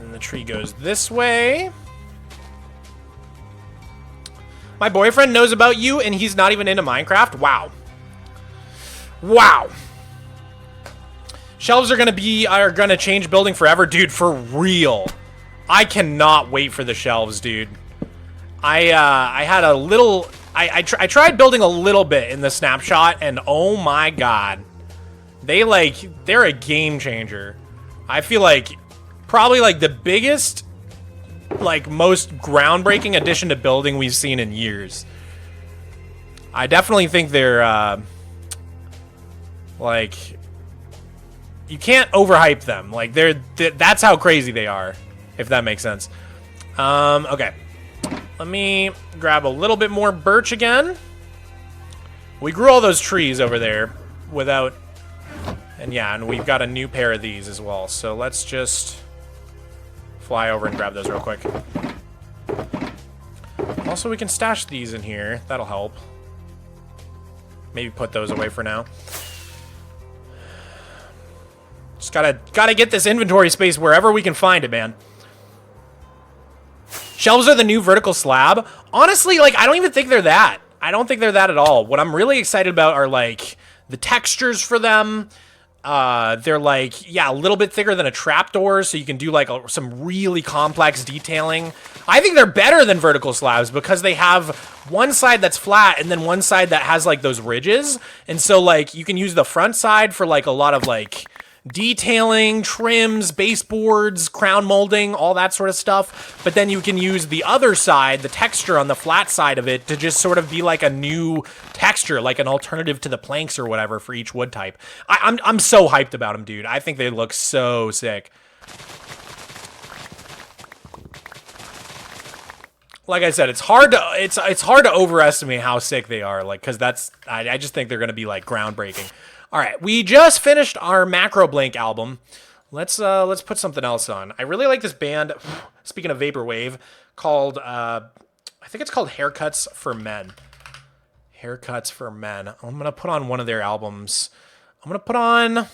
And the tree goes this way. My boyfriend knows about you and he's not even into Minecraft? Wow. Wow. Shelves are gonna change building forever. Dude, for real. I cannot wait for the shelves, dude. I had a little... I tried building a little bit in the snapshot, and oh my god. They're a game changer. I feel like probably like the biggest, like most groundbreaking addition to building we've seen in years. I definitely think they're like, you can't overhype them. Like that's how crazy they are, if that makes sense. Okay. Let me grab a little bit more birch again. We grew all those trees over there without... And yeah, and we've got a new pair of these as well. So let's just fly over and grab those real quick. Also, we can stash these in here. That'll help. Maybe put those away for now. Just gotta get this inventory space wherever we can find it, man. Shelves are the new vertical slab. Honestly, like, I don't even think they're that. I don't think they're that at all. What I'm really excited about are, like, the textures for them. They're, like, yeah, a little bit thicker than a trapdoor, so you can do, like, some really complex detailing. I think they're better than vertical slabs because they have one side that's flat and then one side that has, like, those ridges. And so, like, you can use the front side for, like, a lot of, like... detailing, trims, baseboards, crown molding, all that sort of stuff. But then you can use the other side, the texture on the flat side of it, to just sort of be like a new texture, like an alternative to the planks or whatever for each wood type. I'm so hyped about them, dude. I think they look so sick. Like I said, it's hard to overestimate how sick they are, like, because I just think they're gonna be like groundbreaking. All right, we just finished our Macro Blank album. Let's put something else on. I really like this band, speaking of Vaporwave, called, I think it's called Haircuts for Men. Haircuts for Men. I'm going to put on one of their albums. I'm going to put on...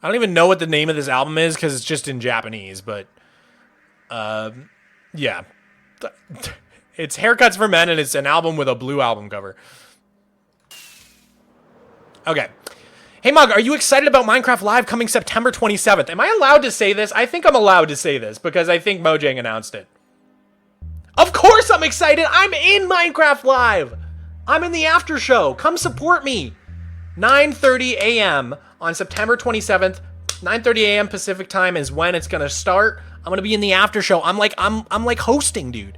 I don't even know what the name of this album is because it's just in Japanese, but yeah. It's Haircuts for Men, and it's an album with a blue album cover. Okay. Hey, Mog, are you excited about Minecraft Live coming September 27th? Am I allowed to say this? I think I'm allowed to say this because I think Mojang announced it. Of course I'm excited! I'm in Minecraft Live! I'm in the after show. Come support me. 9:30 a.m. on September 27th, 9:30 a.m. Pacific time is when it's gonna start. I'm gonna be in the after show. I'm like hosting, dude.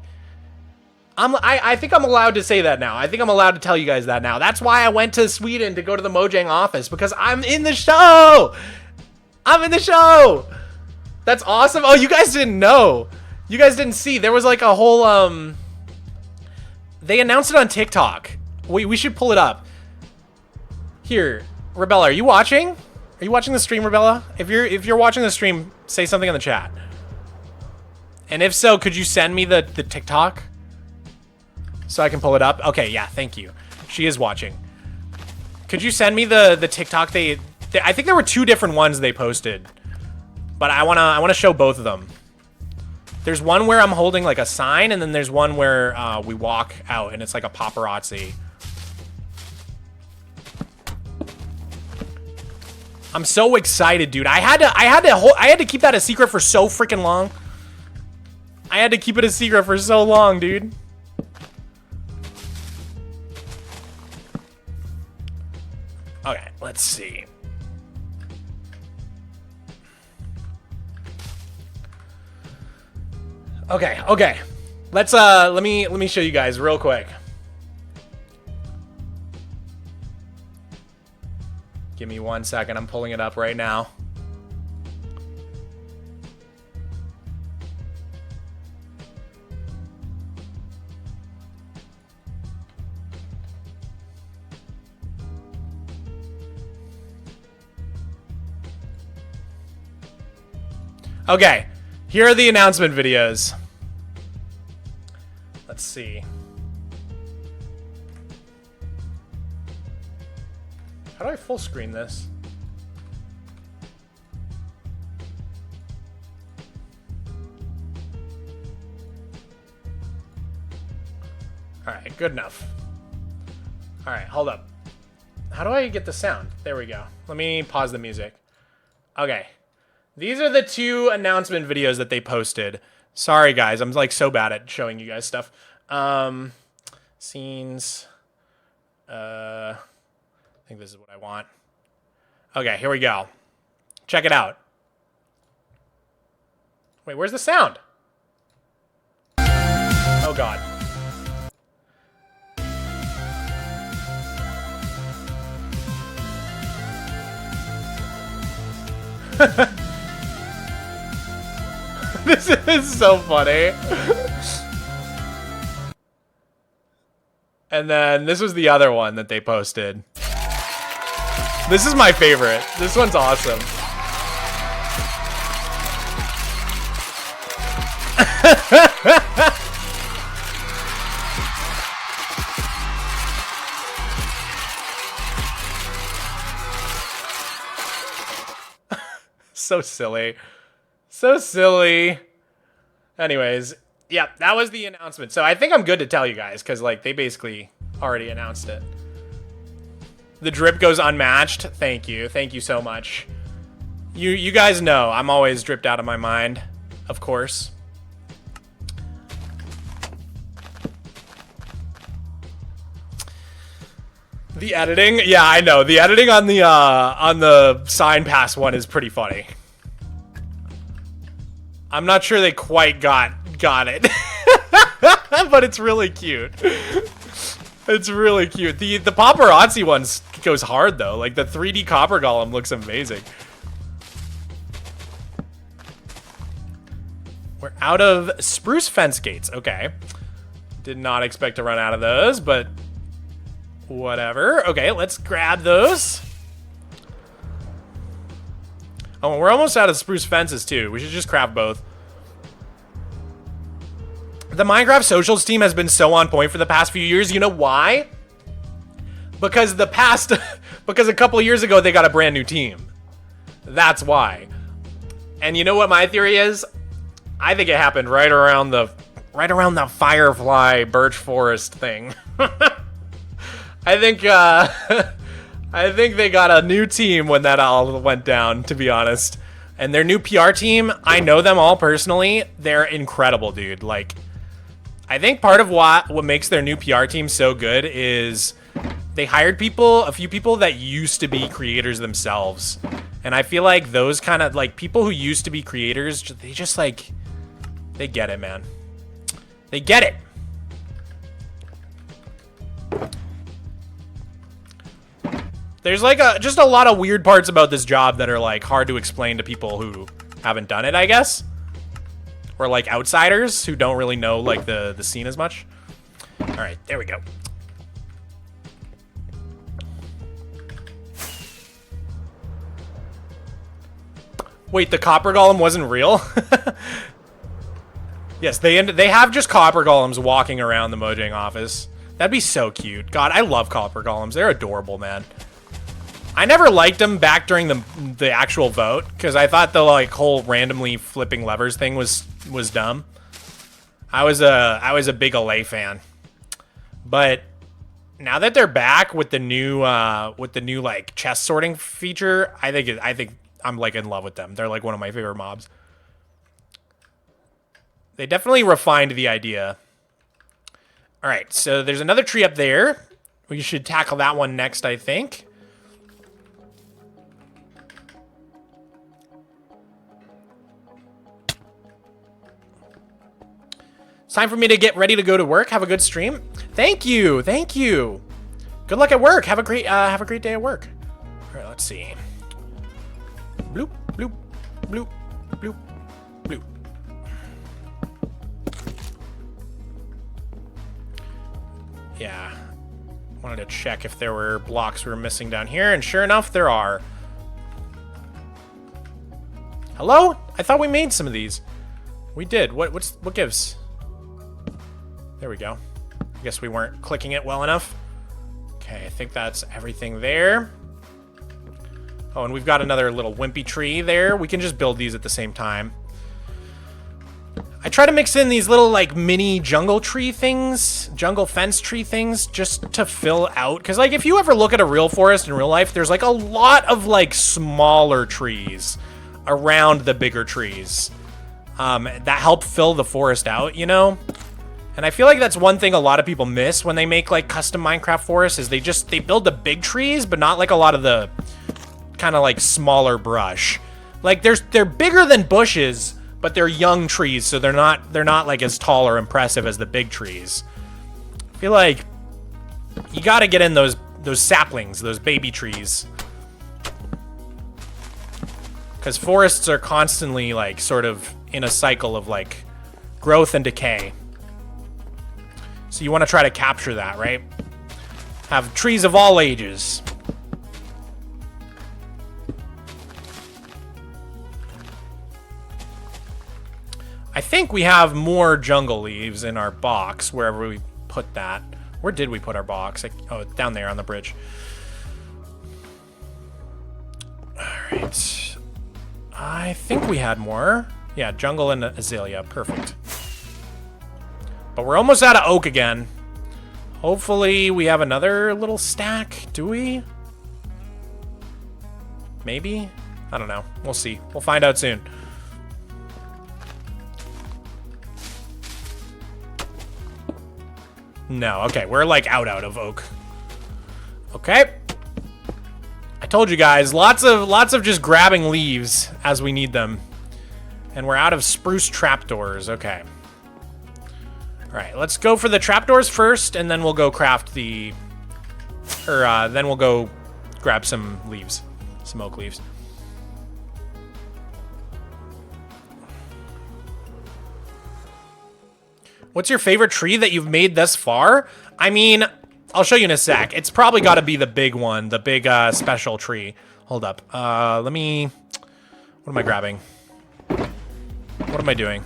I think I'm allowed to say that now. I think I'm allowed to tell you guys that now. That's why I went to Sweden to go to the Mojang office, because I'm in the show. I'm in the show. That's awesome. Oh, you guys didn't know. You guys didn't see. There was like a whole they announced it on TikTok. We should pull it up. Here, Rebella, are you watching? Are you watching the stream, Rebella? If you're watching the stream, say something in the chat. And if so, could you send me the TikTok so I can pull it up? Okay, yeah, thank you. She is watching. Could you send me the TikTok? I think there were 2 different ones they posted, but I wanna show both of them. There's one where I'm holding like a sign, and then there's one where we walk out, and it's like a paparazzi. I'm so excited, dude. I had to keep that a secret for so freaking long. I had to keep it a secret for so long, dude. Okay, let's see. Okay. Let's let me show you guys real quick. Give me 1 second. I'm pulling it up right now. Okay, here are the announcement videos. Let's see. How do I full screen this? All right, good enough. All right, hold up. How do I get the sound? There we go. Let me pause the music. Okay. These are the 2 announcement videos that they posted. Sorry, guys. I'm like so bad at showing you guys stuff. Scenes. I think this is what I want. Okay, here we go. Check it out. Wait, where's the sound? Oh, God. This is so funny. And then this was the other one that they posted. This is my favorite. This one's awesome. So silly. So silly. Anyways, yeah, that was the announcement. So I think I'm good to tell you guys, because like they basically already announced it. The drip goes unmatched. Thank you. Thank you so much. You guys know I'm always dripped out of my mind, of course. The editing, yeah, I know. The editing on the sign pass one is pretty funny. I'm not sure they quite got it, but it's really cute. It's really cute. The paparazzi one goes hard though. Like the 3D copper golem looks amazing. We're out of spruce fence gates. Okay, did not expect to run out of those, but whatever. Okay, let's grab those. Oh, we're almost out of spruce fences too. We should just craft both. The Minecraft socials team has been so on point for the past few years. You know why? Because because a couple of years ago they got a brand new team. That's why. And you know what my theory is? I think it happened right around the Firefly Birch Forest thing. I think I think they got a new team when that all went down, to be honest. And their new PR team, I know them all personally. They're incredible, dude. Like, I think part of what makes their new PR team so good is they hired a few people that used to be creators themselves. And I feel like those kind of, like, people who used to be creators, they just, like, they get it, man. They get it. There's like just a lot of weird parts about this job that are like hard to explain to people who haven't done it, I guess. Or like outsiders who don't really know like the scene as much. All right, there we go. Wait, the copper golem wasn't real? Yes, they have just copper golems walking around the Mojang office. That'd be so cute. God, I love copper golems. They're adorable, man. I never liked them back during the actual vote because I thought the like whole randomly flipping levers thing was dumb. I was a big LA fan, but now that they're back with the new like chest sorting feature, I think I'm like in love with them. They're like one of my favorite mobs. They definitely refined the idea. All right, so there's another tree up there. We should tackle that one next, I think. It's time for me to get ready to go to work. Have a good stream. Thank you. Thank you. Good luck at work. Have a great day at work. All right, let's see. Bloop, bloop, bloop, bloop, bloop. Yeah. Wanted to check if there were blocks we were missing down here, and sure enough, there are. Hello? I thought we made some of these. We did. What gives? There we go. I guess we weren't clicking it well enough. Okay, I think that's everything there. Oh, and we've got another little wimpy tree there. We can just build these at the same time. I try to mix in these little, like, mini jungle tree things, jungle fence tree things, just to fill out. Because, like, if you ever look at a real forest in real life, there's, like, a lot of, like, smaller trees around the bigger trees that help fill the forest out, you know? And I feel like that's one thing a lot of people miss when they make, like, custom Minecraft forests, is they build the big trees, but not, like, a lot of the kind of, like, smaller brush. Like, they're bigger than bushes, but they're young trees, so they're not like as tall or impressive as the big trees. I feel like you got to get in those saplings, those baby trees, because forests are constantly, like, sort of in a cycle of, like, growth and decay. So you want to try to capture that, right? Have trees of all ages. I think we have more jungle leaves in our box, wherever we put that. Where did we put our box? Oh, down there on the bridge. Alright. I think we had more. Yeah, jungle and azalea. Perfect. But we're almost out of oak again. Hopefully we have another little stack. Do we? Maybe? I don't know. We'll see. We'll find out soon. No, okay, we're like out of oak. Okay. I told you guys, lots of just grabbing leaves as we need them. And we're out of spruce trapdoors, okay. Alright, let's go for the trapdoors first, and then we'll go craft the... then we'll go grab some leaves. Some oak leaves. What's your favorite tree that you've made thus far? I mean, I'll show you in a sec. It's probably got to be the big one, the big special tree. Hold up. Let me... What am I grabbing? What am I doing?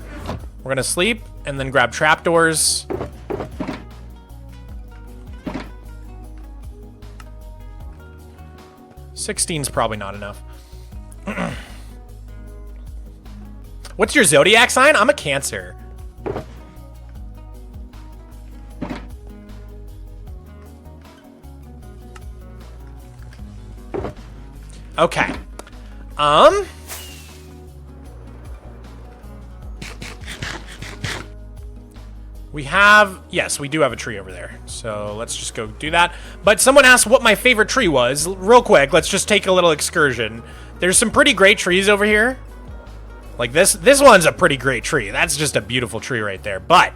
We're going to sleep and then grab trapdoors. $16's probably not enough. What's your zodiac sign? I'm a Cancer. Okay. We have... Yes, we do have a tree over there. So let's just go do that. But someone asked what my favorite tree was. Real quick, let's just take a little excursion. There's some pretty great trees over here. Like this one's a pretty great tree. That's just a beautiful tree right there. But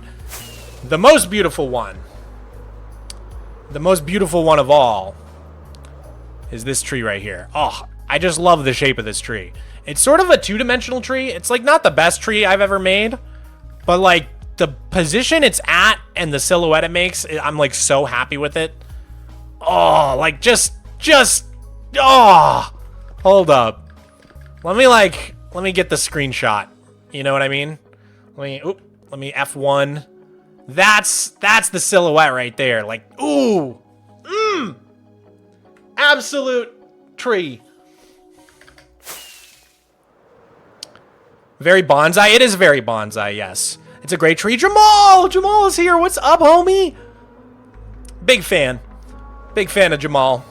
the most beautiful one of all is this tree right here. Oh, I just love the shape of this tree. It's sort of a two-dimensional tree. It's like not the best tree I've ever made, but like the position it's at and the silhouette it makes, I'm like so happy with it. Oh, like just oh, hold up. Let me get the screenshot. You know what I mean? Let me F1. That's the silhouette right there. Like, ooh. Absolute tree. Very bonsai. It is very bonsai, yes. It's a great tree. Jamal! Jamal is here. What's up, homie? Big fan. Big fan of Jamal.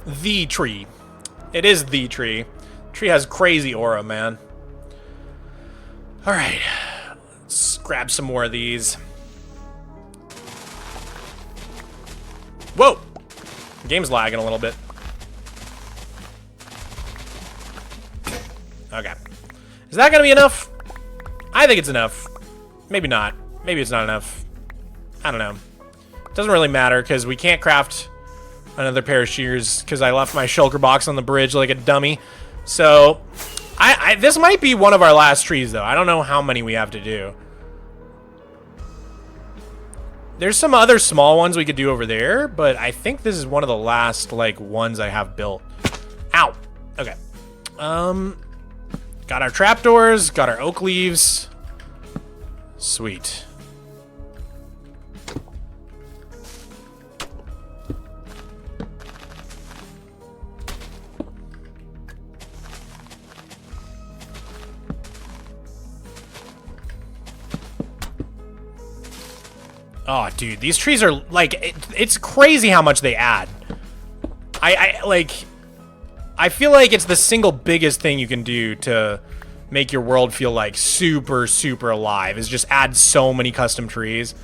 The tree. It is the tree. Tree has crazy aura, man. Alright. Let's grab some more of these. Whoa! The game's lagging a little bit. Okay. Is that gonna be enough? I think it's enough. Maybe not. Maybe it's not enough. I don't know. Doesn't really matter, because we can't craft another pair of shears, because I left my shulker box on the bridge like a dummy. So, this might be one of our last trees, though. I don't know how many we have to do. There's some other small ones we could do over there, but I think this is one of the last, like, ones I have built. Ow. Okay. Got our trapdoors, got our oak leaves. Sweet. Oh, dude, these trees are like, it's crazy how much they add. I feel like it's the single biggest thing you can do to make your world feel like super, super alive is just add so many custom trees.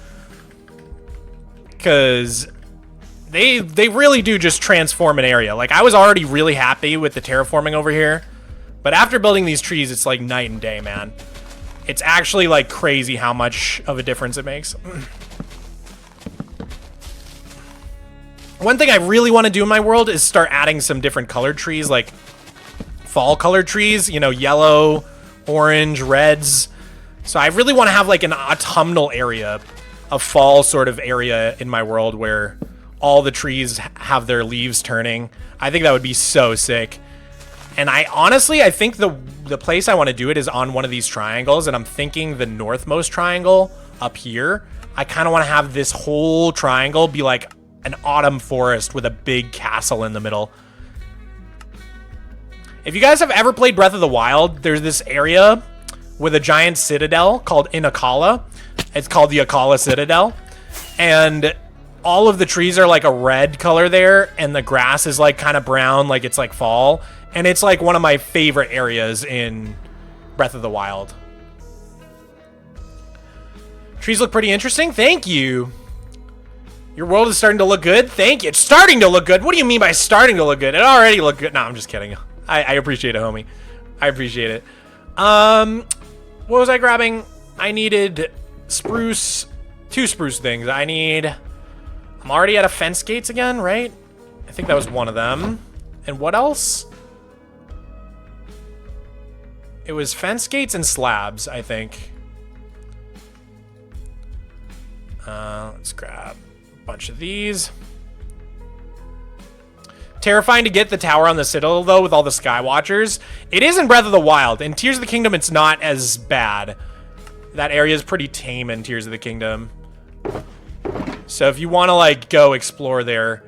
Because they really do just transform an area. Like, I was already really happy with the terraforming over here. But after building these trees, it's like night and day, man. It's actually like crazy how much of a difference it makes. One thing I really want to do in my world is start adding some different colored trees, like fall colored trees, you know, yellow, orange, reds. So I really want to have like an autumnal area, a fall sort of area in my world where all the trees have their leaves turning. I think that would be so sick. And I think the place I want to do it is on one of these triangles, and I'm thinking the northmost triangle up here. I kind of want to have this whole triangle be like an autumn forest with a big castle in the middle. If you guys have ever played Breath of the Wild, there's this area with a giant citadel called in Akkala. It's called the Akkala Citadel. And all of the trees are like a red color there, and the grass is like kind of brown, like it's like fall. And it's like one of my favorite areas in Breath of the Wild. Trees look pretty interesting. Thank you. Your world is starting to look good. Thank you. It's starting to look good. What do you mean by starting to look good? It already looked good. No, I'm just kidding. I appreciate it, homie. I appreciate it. What was I grabbing? I needed spruce. 2 spruce things. I'm already at a fence gates again, right? I think that was one of them. And what else? It was fence gates and slabs, I think. Let's grab a bunch of these. Terrifying to get the tower on the Citadel, though, with all the Skywatchers. It is in Breath of the Wild. In Tears of the Kingdom, it's not as bad. That area is pretty tame in Tears of the Kingdom. So if you want to, like, go explore there,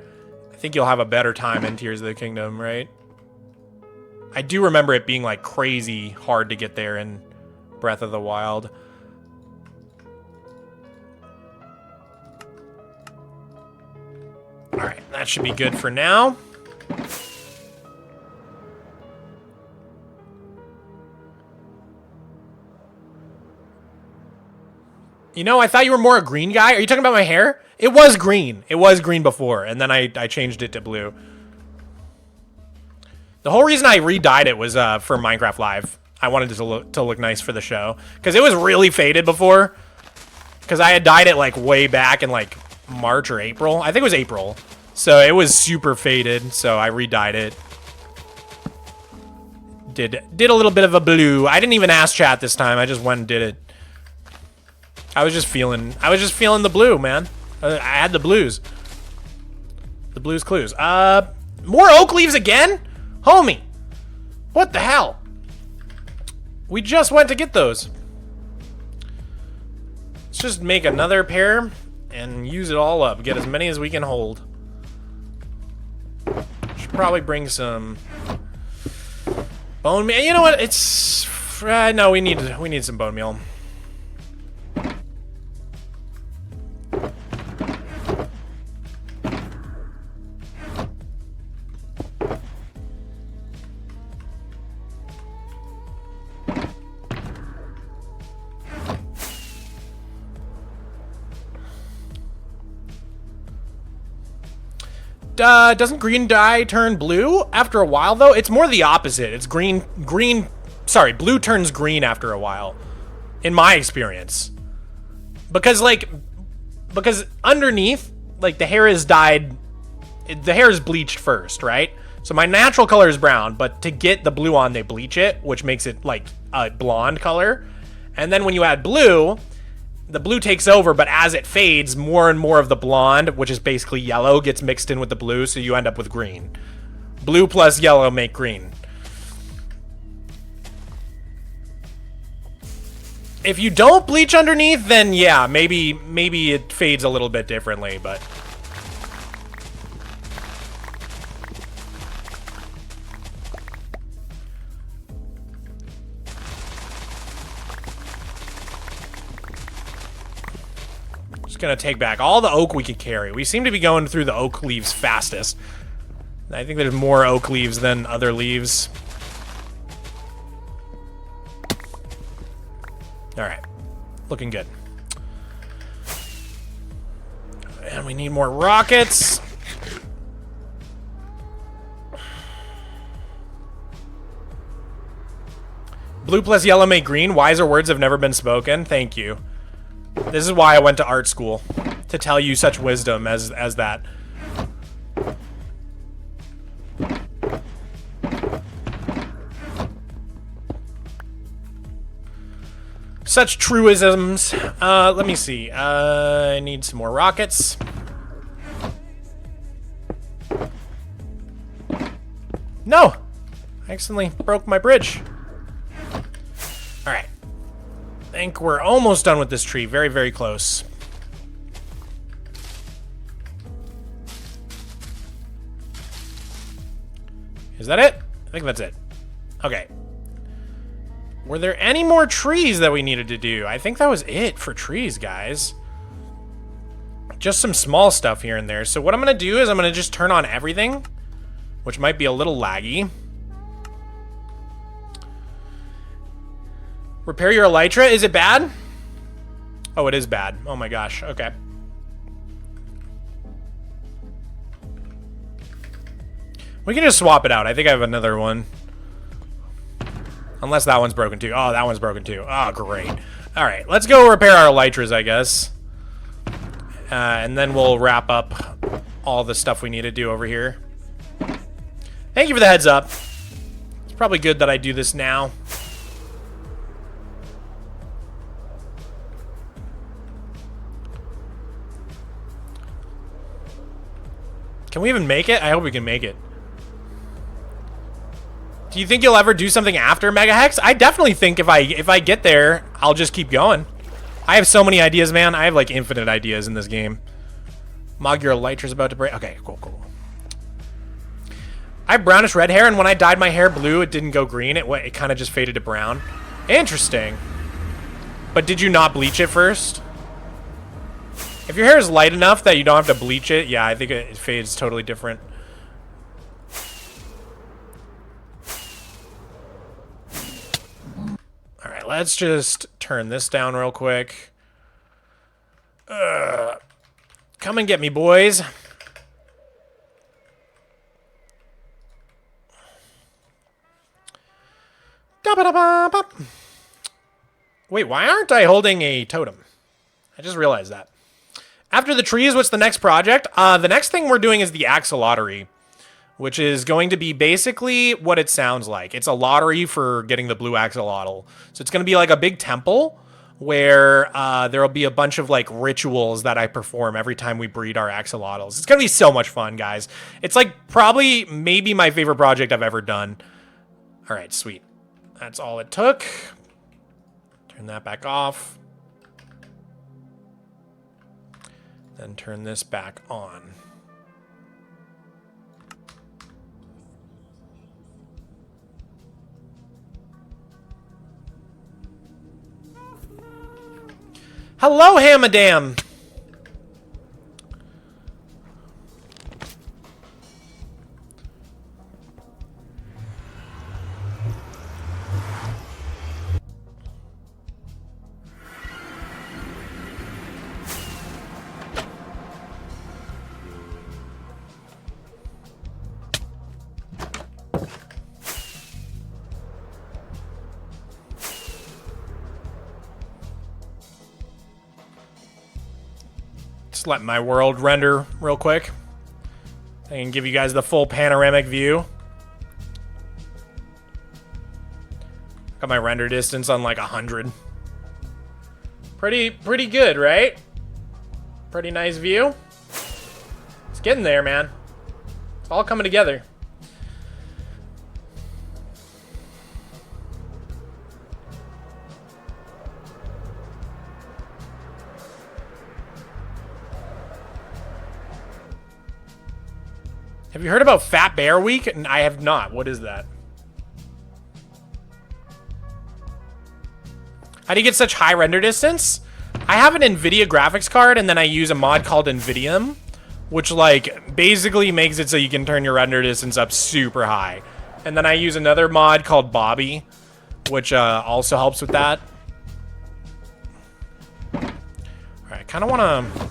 I think you'll have a better time in Tears of the Kingdom, right? I do remember it being, like, crazy hard to get there in Breath of the Wild. Alright, that should be good for now. You know, I thought you were more a green guy. Are you talking about my hair? It was green. It was green before, and then I changed it to blue. The whole reason I re-dyed it was for Minecraft Live. I wanted it to look nice for the show. Because it was really faded before. Because I had dyed it like way back in like March or April. I think it was April. So it was super faded, so I re-dyed it. Did a little bit of a blue. I didn't even ask chat this time. I just went and did it. I was just feeling the blue, man. I had the blues. The blues clues. More oak leaves again? Homie. What the hell? We just went to get those. Let's just make another pair and use it all up. Get as many as we can hold. Should probably bring some bone meal. You know what? It's no, we need some bone meal. Doesn't green dye turn blue after a while, though? It's more the opposite. It's blue turns green after a while, in my experience. Because underneath, like, the hair is dyed, the hair is bleached first, right? So my natural color is brown, but to get the blue on, they bleach it, which makes it, like, a blonde color. And then when you add blue, the blue takes over, but as it fades, more and more of the blonde, which is basically yellow, gets mixed in with the blue, so you end up with green. Blue plus yellow make green. If you don't bleach underneath, then yeah, maybe it fades a little bit differently, but... Just gonna take back all the oak we could carry. We seem to be going through the oak leaves fastest. I think there's more oak leaves than other leaves. Alright. Looking good. And we need more rockets. Blue plus yellow make green. Wiser words have never been spoken. Thank you. This is why I went to art school. To tell you such wisdom as that. Such truisms. Let me see. I need some more rockets. No! I accidentally broke my bridge. Alright. I think we're almost done with this tree. Very, very close. Is that it? I think that's it. Okay. Were there any more trees that we needed to do? I think that was it for trees, guys. Just some small stuff here and there. So what I'm going to do is I'm going to just turn on everything, which might be a little laggy. Repair your elytra. Is it bad? Oh, it is bad. Oh my gosh. Okay. We can just swap it out. I think I have another one. Unless that one's broken too. Oh, that one's broken too. Oh, great. All right, let's go repair our elytras, I guess. And then we'll wrap up all the stuff we need to do over here. Thank you for the heads up. It's probably good that I do this now. Can we even make it? I hope we can make it. Do you think you'll ever do something after Megahex? I definitely think if I get there, I'll just keep going. I have so many ideas, man. I have like infinite ideas in this game. Mog, your elytra's about to break. Okay, cool, cool. I have brownish red hair, and when I dyed my hair blue, it didn't go green. It kind of just faded to brown. Interesting. But did you not bleach it first? If your hair is light enough that you don't have to bleach it, yeah, I think it fades totally different. Alright, let's just turn this down real quick. Come and get me, boys. Wait, why aren't I holding a totem? I just realized that. After the trees, what's the next project? The next thing we're doing is the axolotl, which is going to be basically what it sounds like. It's a lottery for getting the blue axolotl. So it's going to be like a big temple where there'll be a bunch of like rituals that I perform every time we breed our axolotls. It's going to be so much fun, guys. It's like probably maybe my favorite project I've ever done. All right, sweet. That's all it took. Turn that back off. Then turn this back on. Hello, Hamadam. Just let my world render real quick. I can give you guys the full panoramic view. Got my render distance on like 100. Pretty good, right? Pretty nice view. It's getting there, man. It's all coming together. Have you heard about Fat Bear Week? And I have not. What is that? How do you get such high render distance? I have an NVIDIA graphics card, and then I use a mod called NVIDIA, which, like, basically makes it so you can turn your render distance up super high. And then I use another mod called Bobby, which also helps with that. Alright, I kind of want to...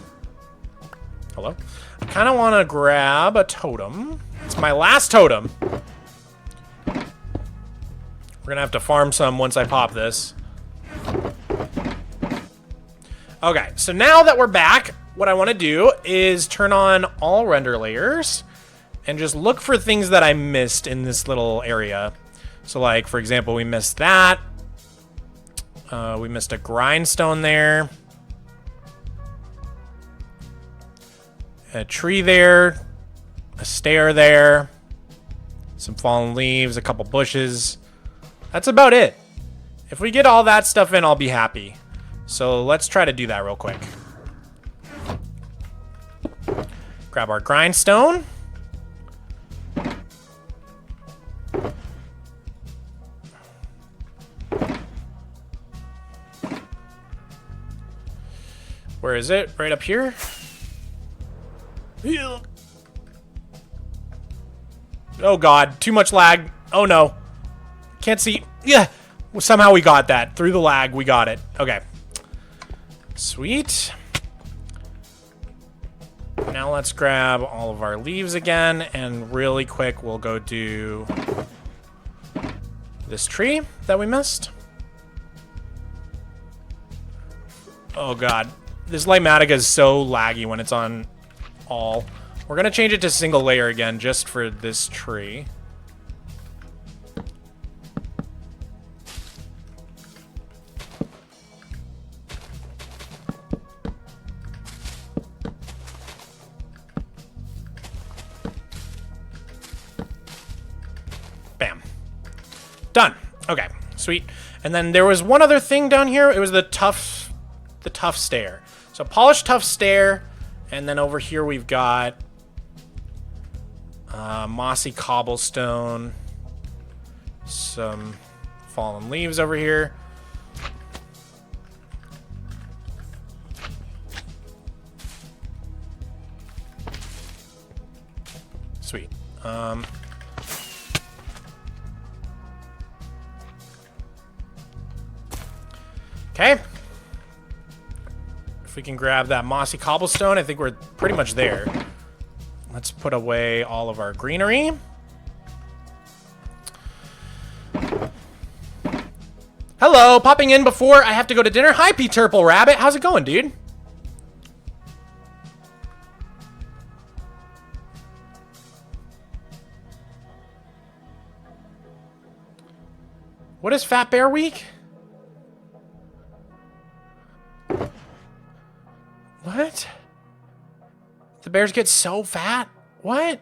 Hello? I kind of want to grab a totem. It's my last totem. We're going to have to farm some once I pop this. Okay, so now that we're back, what I want to do is turn on all render layers and just look for things that I missed in this little area. So, like, for example, we missed that. We missed a grindstone there. A tree there. A stair there. Some fallen leaves, a couple bushes. That's about it. If we get all that stuff in, I'll be happy. So let's try to do that real quick. Grab our grindstone. Where is it? Right up here? Oh god, too much lag. Oh no. Can't see. Yeah. Well, somehow we got that. Through the lag, we got it. Okay. Sweet. Now let's grab all of our leaves again, and really quick we'll go do this tree that we missed. Oh god. This Ligmatica is so laggy when it's on all. We're gonna change it to single layer again just for this tree. Bam. Done. Okay, sweet. And then there was one other thing down here. It was the tough stair. So polished tough stair, and then over here we've got mossy cobblestone, some fallen leaves over here. Sweet. Okay. If we can grab that mossy cobblestone, I think we're pretty much there. Let's put away all of our greenery. Hello, popping in before I have to go to dinner. Hi, P. Turple Rabbit. How's it going, dude? What is Fat Bear Week? What? The bears get so fat? What?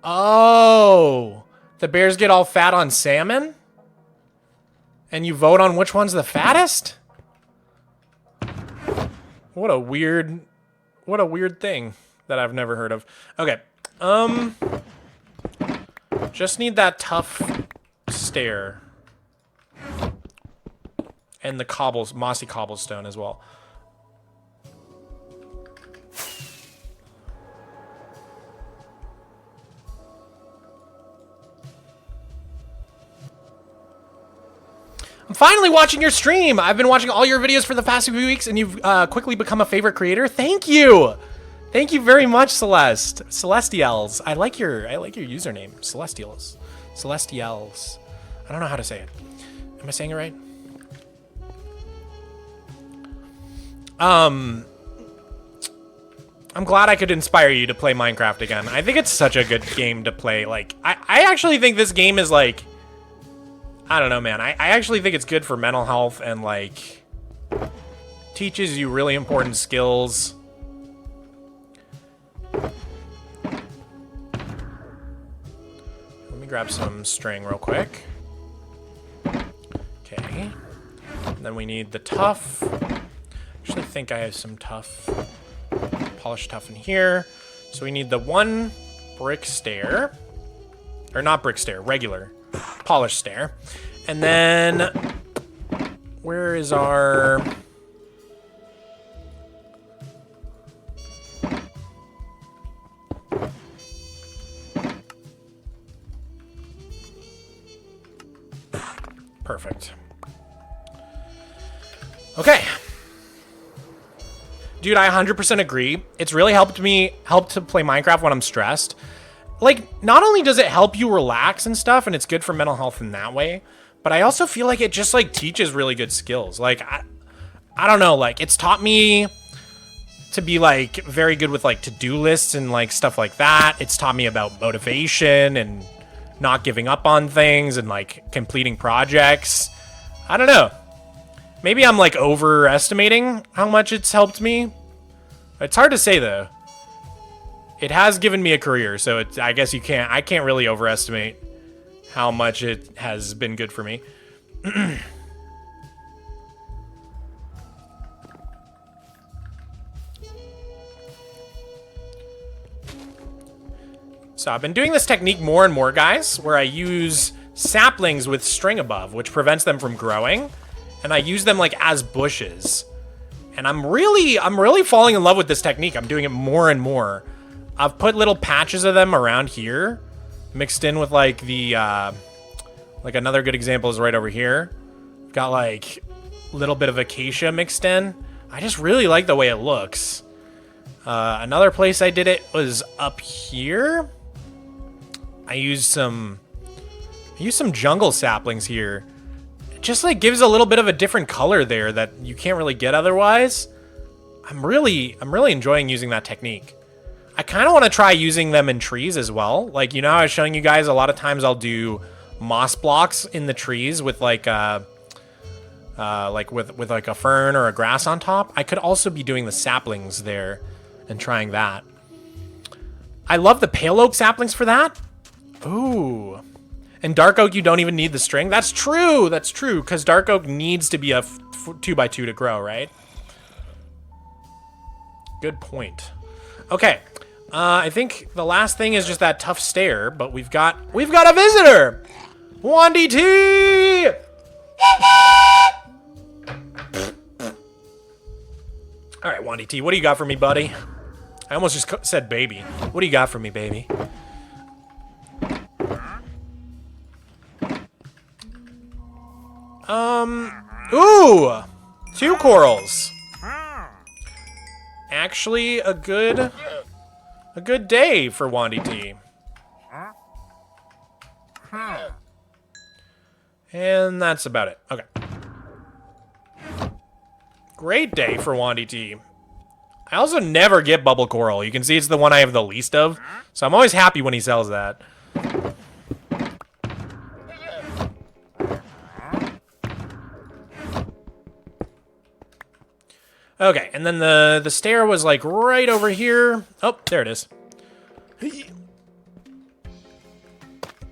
Oh, the bears get all fat on salmon? And you vote on which one's the fattest? What a weird thing that I've never heard of. Okay. Just need that tough stair. And the mossy cobblestone as well. I'm finally watching your stream. I've been watching all your videos for the past few weeks, and you've quickly become a favorite creator. Thank you. Thank you very much, Celeste. Celestials. I like your username. Celestials. Celestials. I don't know how to say it. Am I saying it right? I'm glad I could inspire you to play Minecraft again. I think it's such a good game to play. Like, I actually think this game is like, I don't know, man. I actually think it's good for mental health and, like, teaches you really important skills. Let me grab some string real quick. Okay. And then we need the tough. Actually think I have some tough, polished tough in here. So we need the one brick stair. Or not brick stair, regular. Polished stair. And then... Where is our... Perfect. Okay. Dude, I 100% agree. It's really helped to play Minecraft when I'm stressed. Like, not only does it help you relax and stuff, and it's good for mental health in that way, but I also feel like it just, like, teaches really good skills. Like, I don't know, like, it's taught me to be, like, very good with, like, to-do lists and, like, stuff like that. It's taught me about motivation and not giving up on things and, like, completing projects. I don't know. Maybe I'm, like, overestimating how much it's helped me. It's hard to say, though. It has given me a career, so I guess I can't really overestimate how much it has been good for me. So I've been doing this technique more and more, guys, where I use saplings with string above, which prevents them from growing, and I use them like as bushes. And I'm really falling in love with this technique. I'm doing it more and more. I've put little patches of them around here, mixed in with like the, like another good example is right over here. Got like a little bit of acacia mixed in. I just really like the way it looks. Another place I did it was up here. I used some jungle saplings here. It just like gives a little bit of a different color there that you can't really get otherwise. I'm really enjoying using that technique. I kind of want to try using them in trees as well. Like, you know, I was showing you guys a lot of times I'll do moss blocks in the trees with like with like a fern or a grass on top. I could also be doing the saplings there and trying that. I love the pale oak saplings for that. Ooh. And dark oak, you don't even need the string. That's true. That's true. Because dark oak needs to be a 2x2 to grow, right? Good point. Okay. I think the last thing is just that tough stair, but we've got a visitor. 1DT. All right, 1DT, what do you got for me, buddy? I almost just said baby. What do you got for me, baby? Ooh, 2 corals. Actually, a good day for 1DT. And that's about it. Okay. Great day for 1DT. I also never get bubble coral. You can see it's the one I have the least of. So I'm always happy when he sells that. Okay, and then the stair was like right over here. Oh, there it is.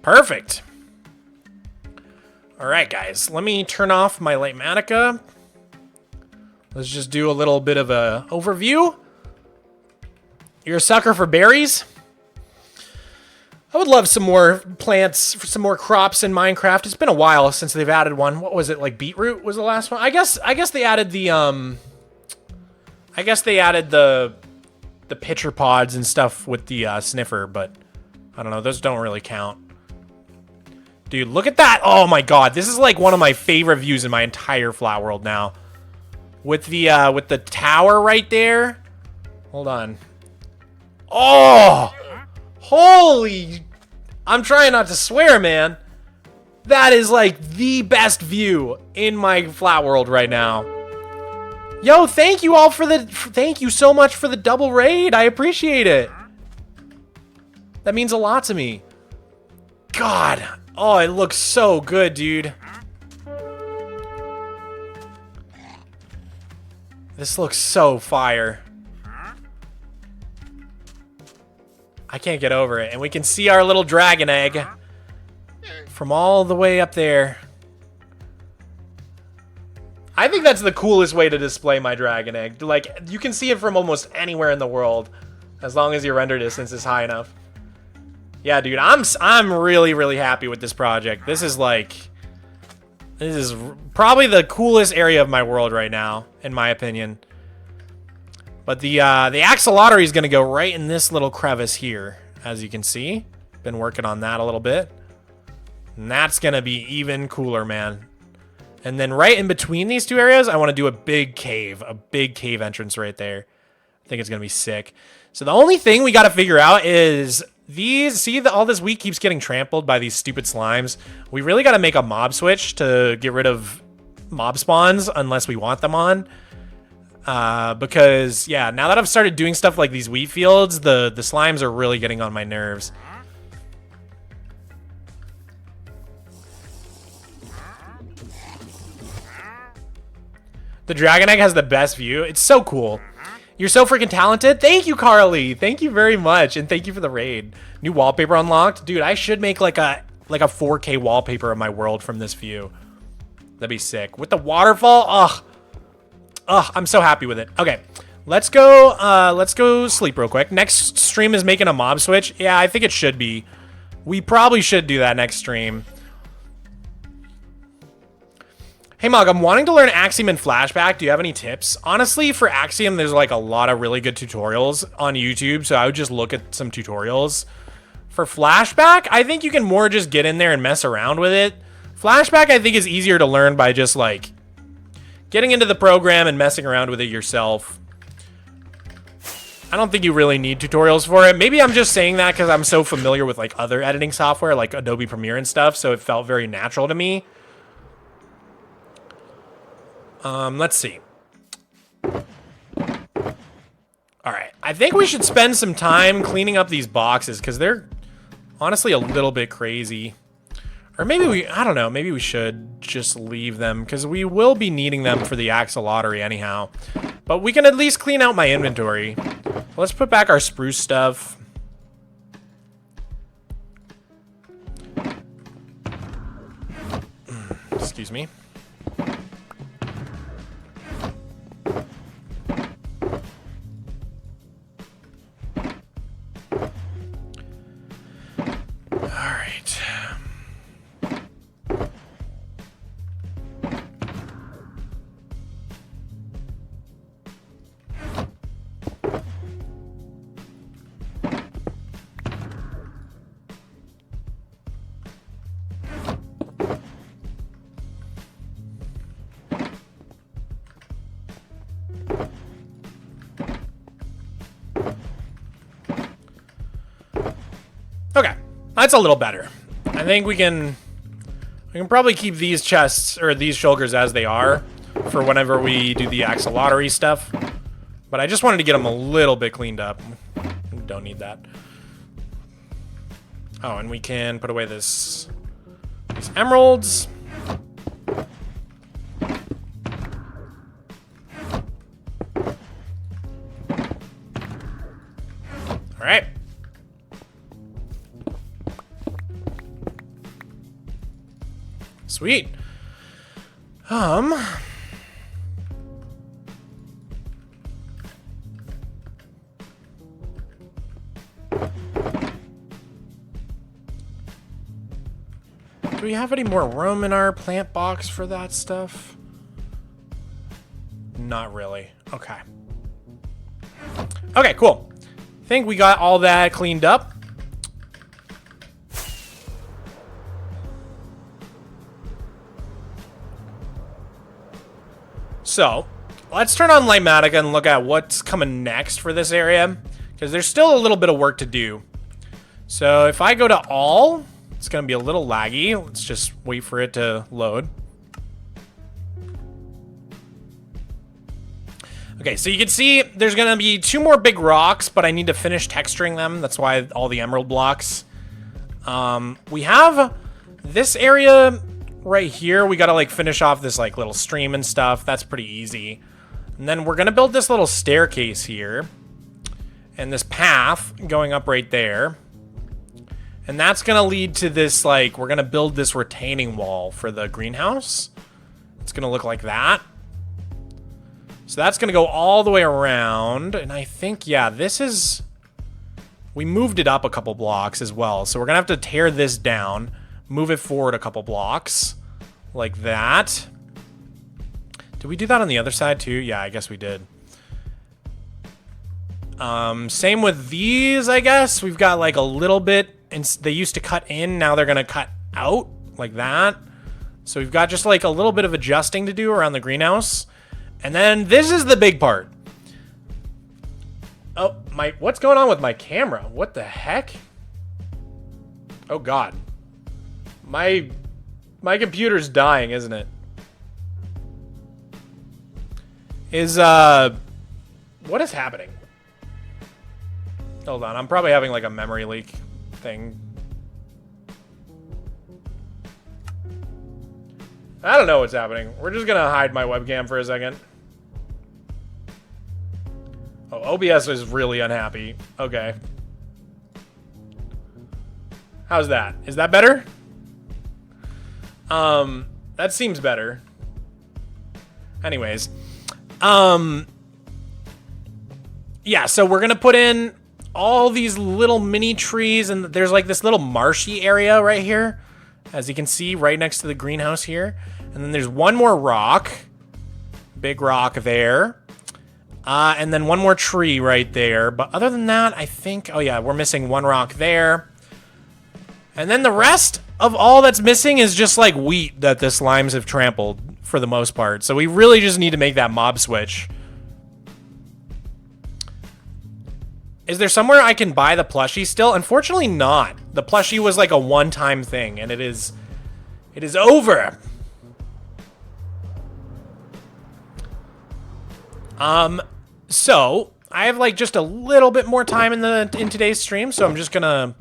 Perfect. All right, guys, let me turn off my light manica. Let's just do a little bit of a overview. You're a sucker for berries? I would love some more plants, some more crops in Minecraft. It's been a while since they've added one. What was it, like beetroot was the last one? I guess they added the the pitcher pods and stuff with the sniffer, but I don't know, those don't really count. Dude, look at that. Oh my god, this is like one of my favorite views in my entire Flatworld now. With the tower right there. Hold on. Oh! Holy! I'm trying not to swear, man. That is like the best view in my Flatworld right now. Yo, thank you all thank you so much for the double raid. I appreciate it. That means a lot to me. God. Oh, it looks so good, dude. This looks so fire. I can't get over it. And we can see our little dragon egg from all the way up there. I think that's the coolest way to display my dragon egg. Like, you can see it from almost anywhere in the world, as long as your render distance is high enough. Yeah, dude, I'm really, really happy with this project. This is probably the coolest area of my world right now, in my opinion. But the axolotl is going to go right in this little crevice here, as you can see. Been working on that a little bit. And that's going to be even cooler, man. And then right in between these two areas, I want to do a big cave entrance right there. I think it's going to be sick. So the only thing we got to figure out is all this wheat keeps getting trampled by these stupid slimes. We really got to make a mob switch to get rid of mob spawns unless we want them on. Because, yeah, now that I've started doing stuff like these wheat fields, the slimes are really getting on my nerves. The dragon egg has the best view. It's so cool. You're so freaking talented. Thank you, Carly. Thank you very much. And thank you for the raid. New wallpaper unlocked. Dude, I should make like a 4K wallpaper of my world from this view. That'd be sick. With the waterfall, ugh, I'm so happy with it. Okay, let's go sleep real quick. Next stream is making a mob switch. Yeah, I think it should be. We probably should do that next stream. Hey Mog, I'm wanting to learn Axiom and Flashback. Do you have any tips? Honestly, for Axiom, there's like a lot of really good tutorials on YouTube, so I would just look at some tutorials. For Flashback, I think you can more just get in there and mess around with it. Flashback, I think, is easier to learn by just like getting into the program and messing around with it yourself. I don't think you really need tutorials for it. Maybe I'm just saying that because I'm so familiar with like other editing software like Adobe Premiere and stuff, so it felt very natural to me. Let's see. All right, I think we should spend some time cleaning up these boxes because they're honestly a little bit crazy. Or maybe I don't know, maybe we should just leave them because we will be needing them for the axolotl anyhow. But we can at least clean out my inventory. Let's put back our spruce stuff. Excuse me. Okay, that's a little better. I think we can probably keep these chests or these shulkers as they are for whenever we do the axolotl stuff. But I just wanted to get them a little bit cleaned up. Don't need that. Oh, and we can put away these emeralds. All right. Sweet. Do we have any more room in our plant box for that stuff? Not really. Okay. Okay, cool. I think we got all that cleaned up. So, let's turn on Lighmatica and look at what's coming next for this area, because there's still a little bit of work to do. So, if I go to all, it's going to be a little laggy. Let's just wait for it to load. Okay, so you can see there's going to be 2 more big rocks, but I need to finish texturing them. That's why all the emerald blocks. We have this area right here. We got to like finish off this like little stream and stuff. That's pretty easy. And then we're going to build this little staircase here. And this path going up right there. And that's going to lead to this, like, we're going to build this retaining wall for the greenhouse. It's going to look like that. So that's going to go all the way around. And I think, yeah, this is we moved it up a couple blocks as well. So we're gonna have to tear this down, move it forward a couple blocks, like that. Did we do that on the other side too? Yeah, I guess we did. Same with these, I guess. We've got like a little bit, and they used to cut in, now they're gonna cut out, like that. So we've got just like a little bit of adjusting to do around the greenhouse. And then this is the big part. Oh, what's going on with my camera? What the heck? Oh God. My computer's dying, isn't it? What is happening? Hold on, I'm probably having like a memory leak thing. I don't know what's happening. We're just gonna hide my webcam for a second. Oh, OBS is really unhappy. Okay. How's that? Is that better? That seems better. Anyways. Yeah, so we're gonna put in all these little mini trees, and there's like this little marshy area right here, as you can see, right next to the greenhouse here. And then there's one more rock. Big rock there. And then one more tree right there. But other than that, I think... Oh, yeah, we're missing one rock there. And then the rest of all that's missing is just like wheat that the slimes have trampled for the most part. So we really just need to make that mob switch. Is there somewhere I can buy the plushie still? Unfortunately not. The plushie was like a one-time thing, and it is over. So I have like just a little bit more time in today's stream, so I'm just gonna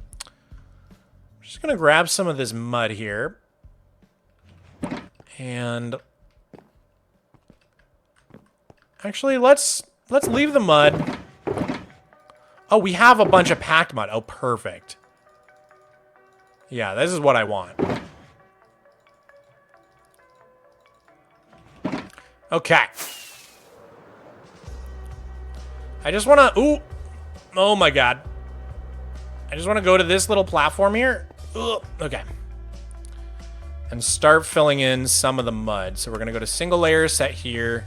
grab some of this mud here. And actually, let's leave the mud. Oh, we have a bunch of packed mud. Oh, perfect. Yeah, this is what I want. Okay. I just want to... Ooh. Oh, my God. I just want to go to this little platform here. Ugh. Okay. And start filling in some of the mud. So we're going to go to single layer, set here.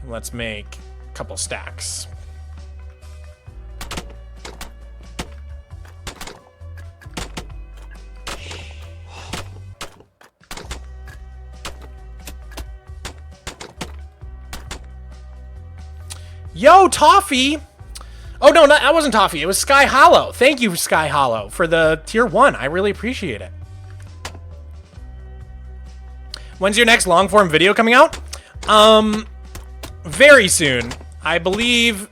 And let's make a couple stacks. Yo, Toffee! Oh, no, that wasn't Toffee. It was Sky Hollow. Thank you, Sky Hollow, for the tier 1. I really appreciate it. When's your next long-form video coming out? Very soon. I believe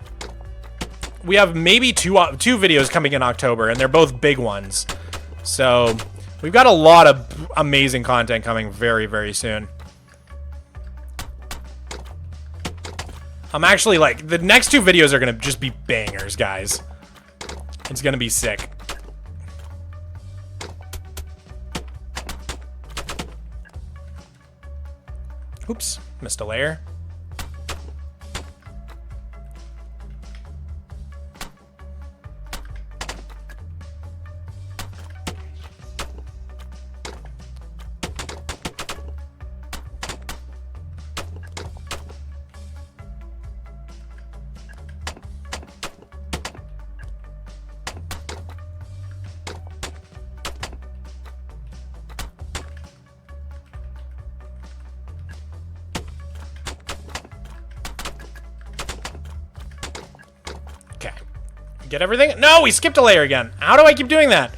we have maybe two videos coming in October, and they're both big ones. So we've got a lot of amazing content coming very, very soon. I'm actually like, the next 2 videos are gonna just be bangers, guys. It's gonna be sick. Oops, missed a layer. Get everything? No, we skipped a layer again. How do I keep doing that?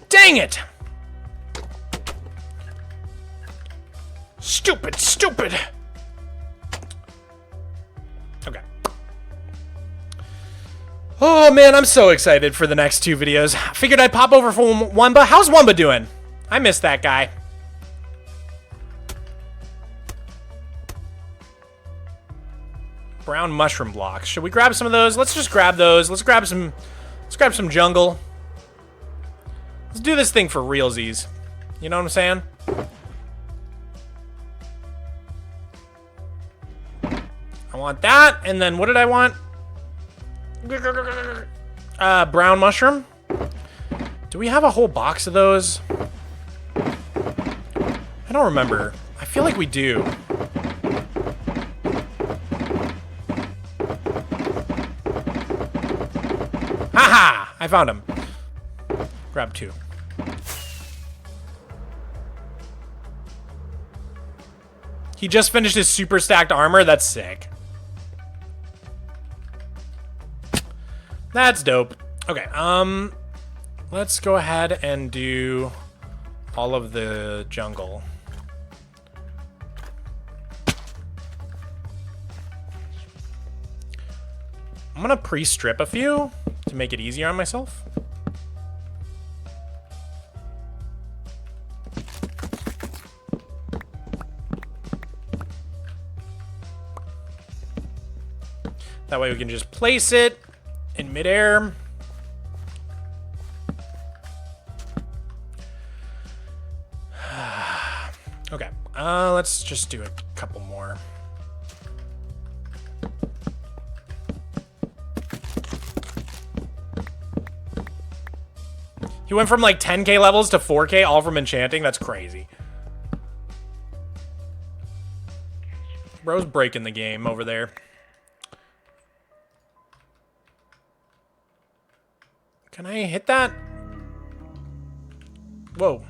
Dang it! Stupid, stupid! Okay. Oh man, I'm so excited for the next 2 videos. Figured I'd pop over for Wumba. How's Wumba doing? I miss that guy. Brown mushroom blocks. Should we grab some of those? Let's just grab those. Let's grab some jungle. Let's do this thing for realsies. You know what I'm saying? I want that. And then what did I want? Brown mushroom. Do we have a whole box of those? I don't remember. I feel like we do. Haha! I found him. Grab 2. He just finished his super stacked armor. That's sick. That's dope. Okay, let's go ahead and do all of the jungle. I'm gonna pre-strip a few to make it easier on myself. That way we can just place it in midair. Okay, let's just do a couple more. He went from like 10k levels to 4k all from enchanting. That's crazy. Bro's breaking the game over there. Can I hit that? Whoa.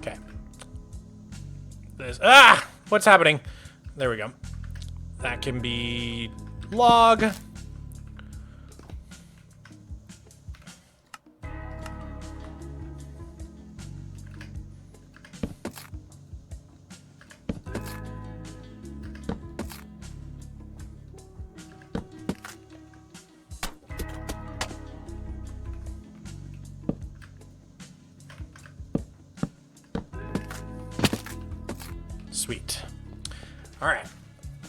Okay. What's happening? There we go. That can be log. Sweet. All right,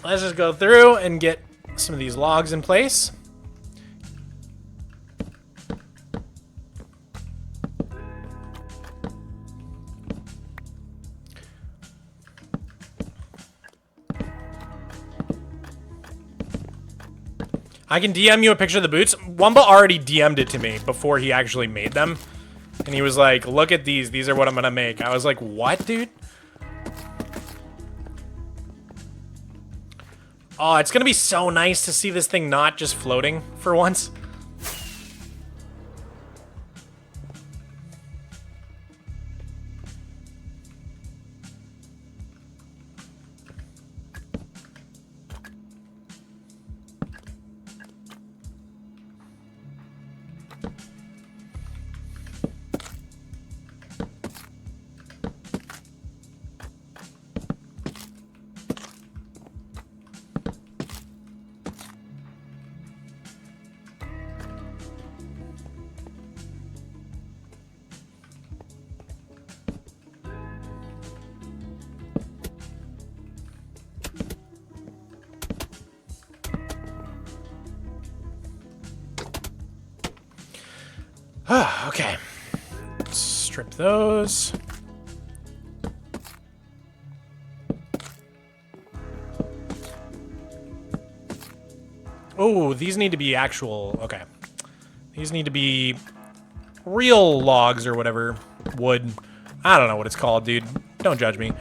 let's just go through and get some of these logs in place. I can DM you a picture of the boots. Wumba already DM'd it to me before he actually made them. And he was like, look at these. These are what I'm going to make. I was like, what, dude? Oh, it's going to be so nice to see this thing not just floating for once. Okay. Strip those. Oh, these need to be actual... Okay. These need to be real logs or whatever. Wood. I don't know what it's called, dude. Don't judge me.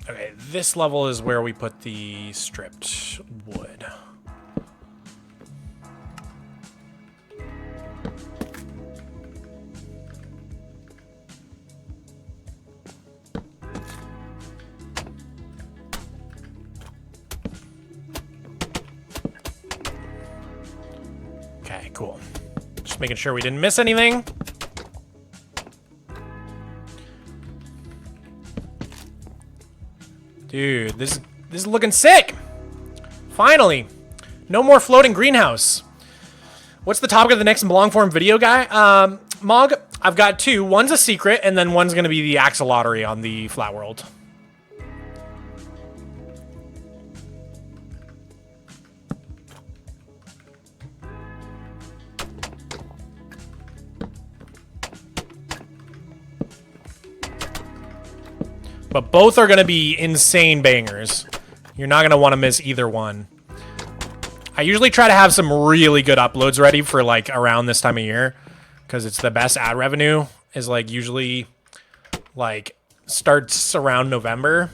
Okay, this level is where we put the stripped wood. Okay, cool. Just making sure we didn't miss anything. Dude, this is looking sick. Finally. No more floating greenhouse. What's the topic of the next long form video, guy? Mog, I've got 2. One's a secret, and then one's going to be the axolotl on the Flatworld. But both are going to be insane bangers. You're not going to want to miss either one. I usually try to have some really good uploads ready for like around this time of year, because it's the best ad revenue is like usually like starts around November.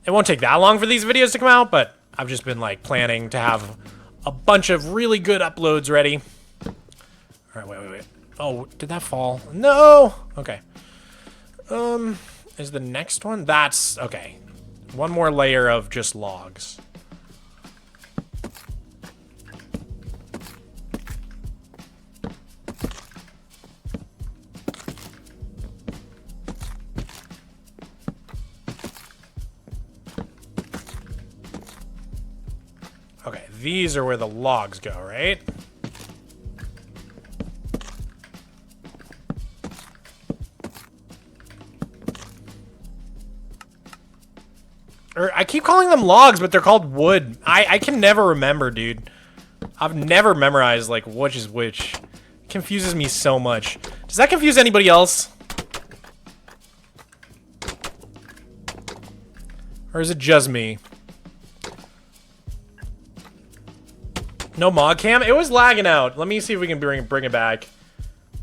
It won't take that long for these videos to come out, but I've just been like planning to have a bunch of really good uploads ready. All right, wait. Oh, did that fall? No. Okay. Is the next one? That's okay. One more layer of just logs. Okay, these are where the logs go, right? Or I keep calling them logs, but they're called wood. I can never remember, dude. I've never memorized, like, which is which. It confuses me so much. Does that confuse anybody else? Or is it just me? No mod cam? It was lagging out. Let me see if we can bring it back.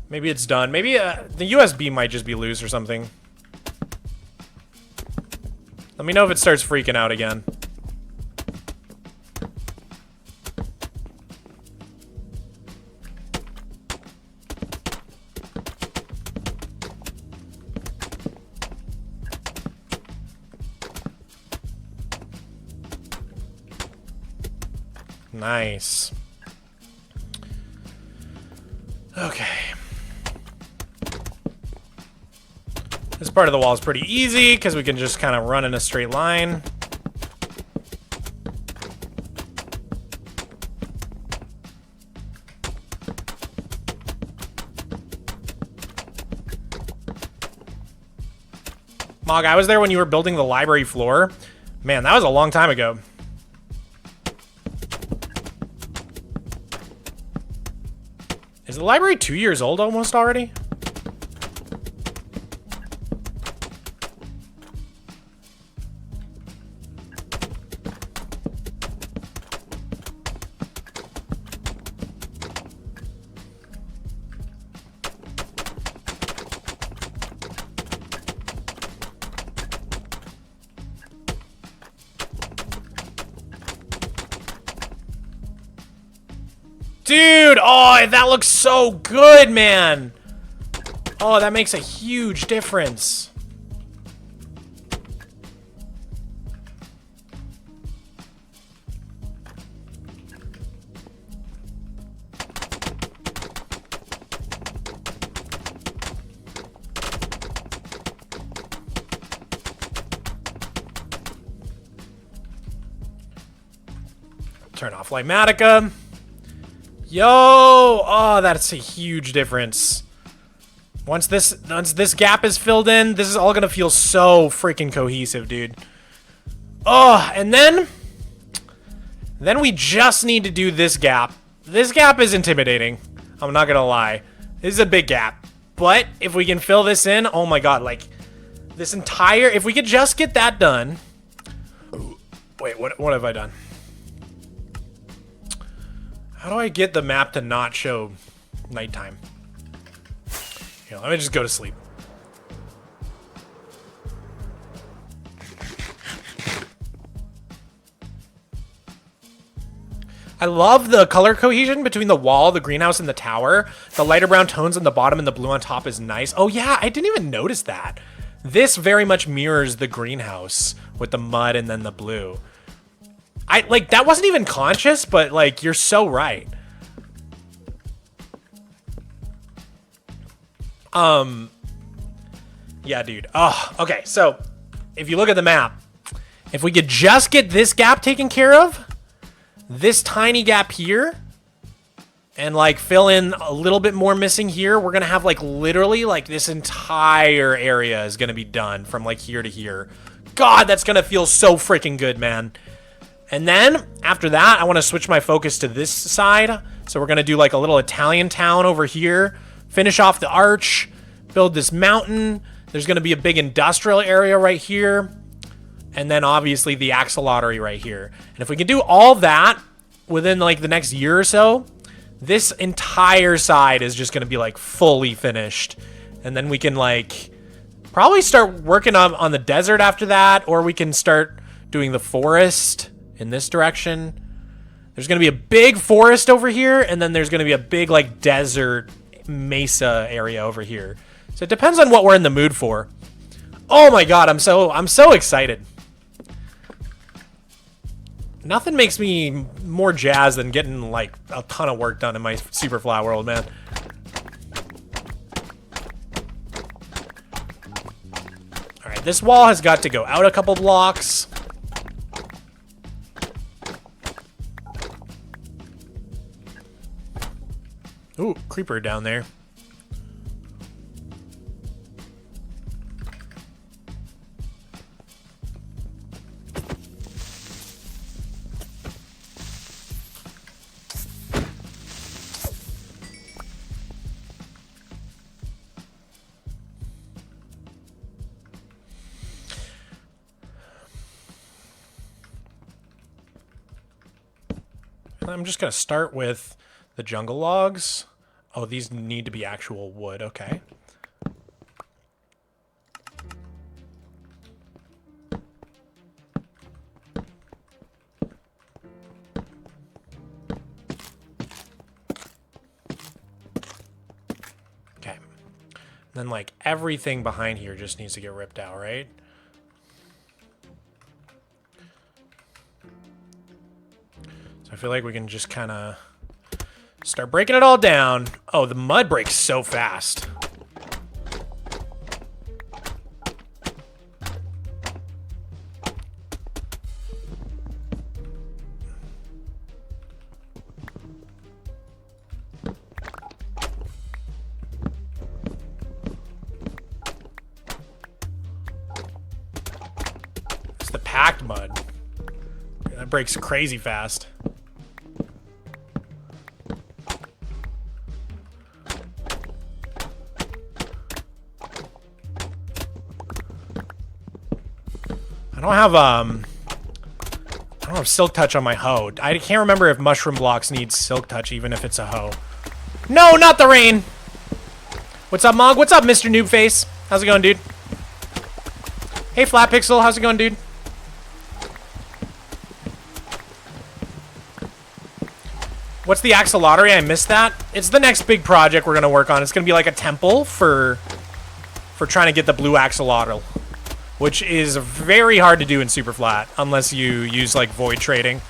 Maybe it's done. Maybe the USB might just be loose or something. Let me know if it starts freaking out again. Nice. Okay. This part of the wall is pretty easy because we can just kind of run in a straight line. Mog, I was there when you were building the library floor. Man, that was a long time ago. Is the library 2 years old almost already? Dude, oh, that looks so good, man. Oh, that makes a huge difference. Turn off Ligmatica. Yo! Oh, that's a huge difference. Once this gap is filled in, this is all gonna feel so freaking cohesive, dude. Oh, and then we just need to do this gap. This gap is intimidating. I'm not gonna lie. This is a big gap. But if we can fill this in, oh my god, like this entire, if we could just get that done. Wait, what have I done? How do I get the map to not show nighttime? Here, let me just go to sleep. I love the color cohesion between the wall, the greenhouse, and the tower. The lighter brown tones on the bottom and the blue on top is nice. Oh yeah, I didn't even notice that. This very much mirrors the greenhouse with the mud and then the blue. Like, that wasn't even conscious, but, like, you're so right. Yeah, dude. Oh, okay, so, if you look at the map, if we could just get this gap taken care of, this tiny gap here, and like fill in a little bit more missing here, we're gonna have like literally like this entire area is gonna be done from like here to here. God, that's gonna feel so freaking good, man. And then after that, I want to switch my focus to this side. So we're gonna do like a little Italian town over here, finish off the arch, build this mountain. There's gonna be a big industrial area right here, and then obviously the axolotl right here. And if we can do all that within like the next year or so, this entire side is just gonna be like fully finished. And then we can like probably start working on the desert after that, or we can start doing the forest in this direction. There's gonna be a big forest over here, and then there's gonna be a big like desert mesa area over here. So it depends on what we're in the mood for. Oh my god, I'm so excited. Nothing makes me more jazzed than getting like a ton of work done in my Superflat world, man. All right, this wall has got to go out a couple blocks. Ooh, creeper down there. I'm just going to start with the jungle logs. Oh, these need to be actual wood. Okay. Okay. Then, like, everything behind here just needs to get ripped out, right? So I feel like we can just kind of start breaking it all down. Oh, the mud breaks so fast. It's the packed mud. That breaks crazy fast. I don't have silk touch on my hoe. I can't remember if mushroom blocks need silk touch even if it's a hoe. No, not the rain. What's up, Mog? What's up, Mr. Noobface? How's it going, dude? Hey, Flat Pixel. How's it going, dude? What's the axolotl? I missed that. It's the next big project we're gonna work on. It's gonna be like a temple for trying to get the blue axolotl, which is very hard to do in Superflat unless you use like void trading.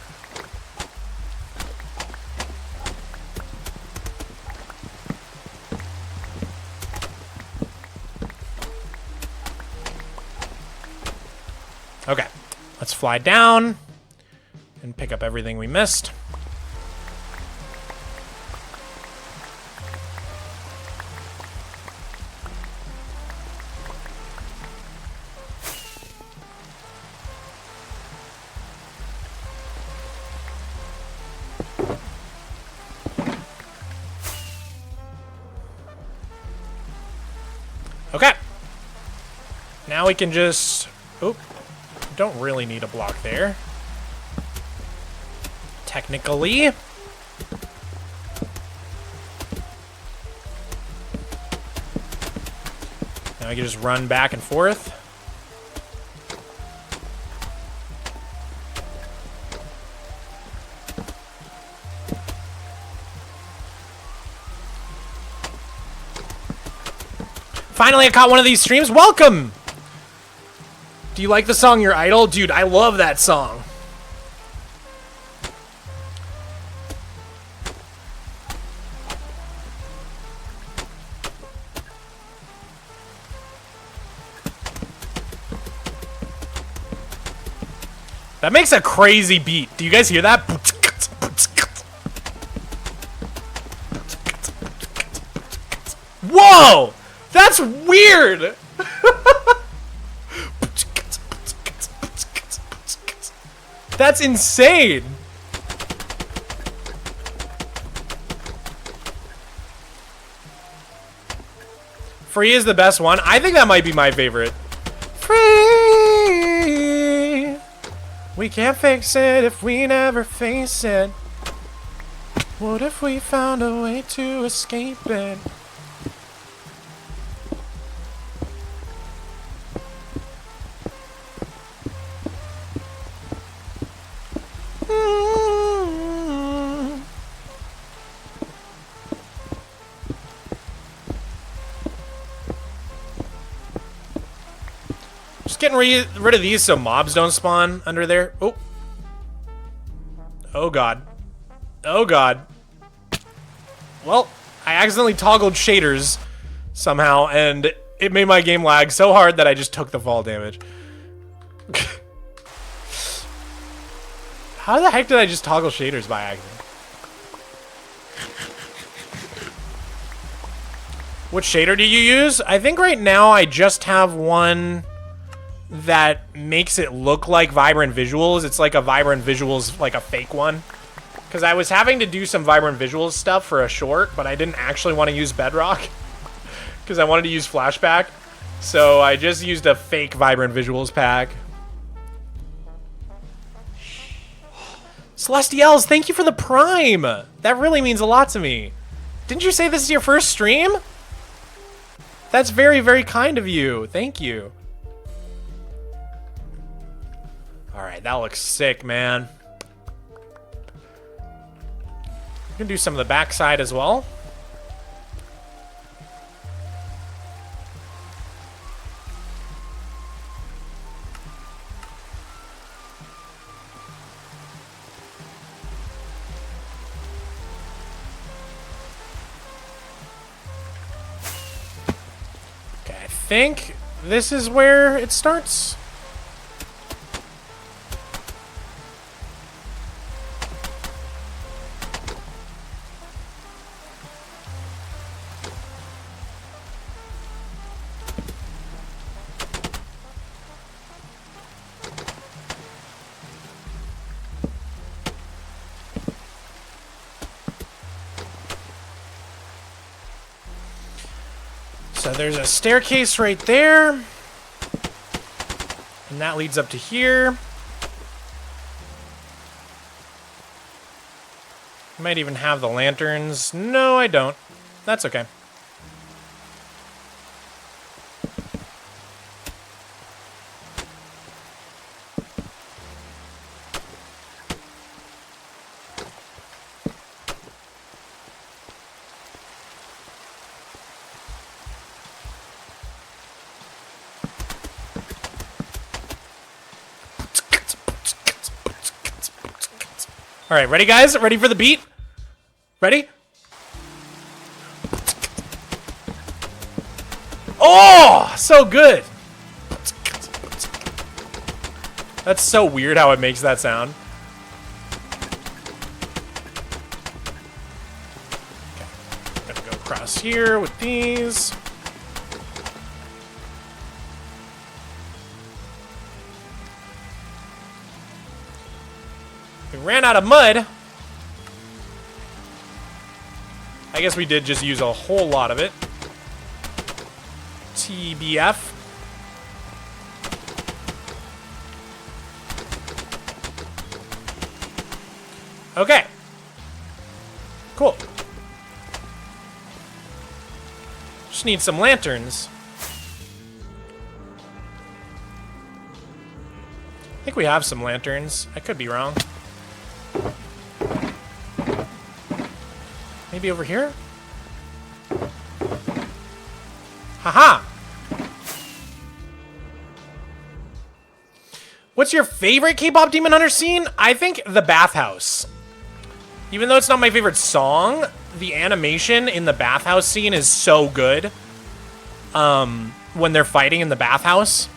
Okay, let's fly down and pick up everything we missed. Okay. Now we can just... Oop. Don't really need a block there. Technically. Now I can just run back and forth. Finally, I caught one of these streams. Welcome! Do you like the song Your Idol? Dude, I love that song. That makes a crazy beat. Do you guys hear that? Whoa! That's weird! That's insane! Free is the best one. I think that might be my favorite. Free! We can't fix it if we never face it. What if we found a way to escape it? Just getting rid of these so mobs don't spawn under there. Oh. Oh god. Oh god. Well, I accidentally toggled shaders somehow, and it made my game lag so hard that I just took the fall damage. How the heck did I just toggle shaders by accident? What shader do you use? I think right now I just have one that makes it look like Vibrant Visuals. It's like a Vibrant Visuals, like a fake one. Because I was having to do some Vibrant Visuals stuff for a short, but I didn't actually want to use Bedrock. Because I wanted to use Flashback. So I just used a fake Vibrant Visuals pack. Celestials, thank you for the Prime! That really means a lot to me. Didn't you say this is your first stream? That's very, very kind of you. Thank you. Alright, that looks sick, man. I'm gonna do some of the backside as well. Okay, I think this is where it starts. So there's a staircase right there. And that leads up to here. Might even have the lanterns. No, I don't. That's okay. All right, ready, guys? Ready for the beat? Ready? Oh, so good. That's so weird how it makes that sound. Okay, gonna go across here with these. We ran out of mud. I guess we did just use a whole lot of it. TBF. Okay. Cool. Just need some lanterns. I think we have some lanterns. I could be wrong. Maybe over here? Haha! What's your favorite K-pop Demon Hunter scene? I think the bathhouse. Even though it's not my favorite song, the animation in the bathhouse scene is so good. When they're fighting in the bathhouse.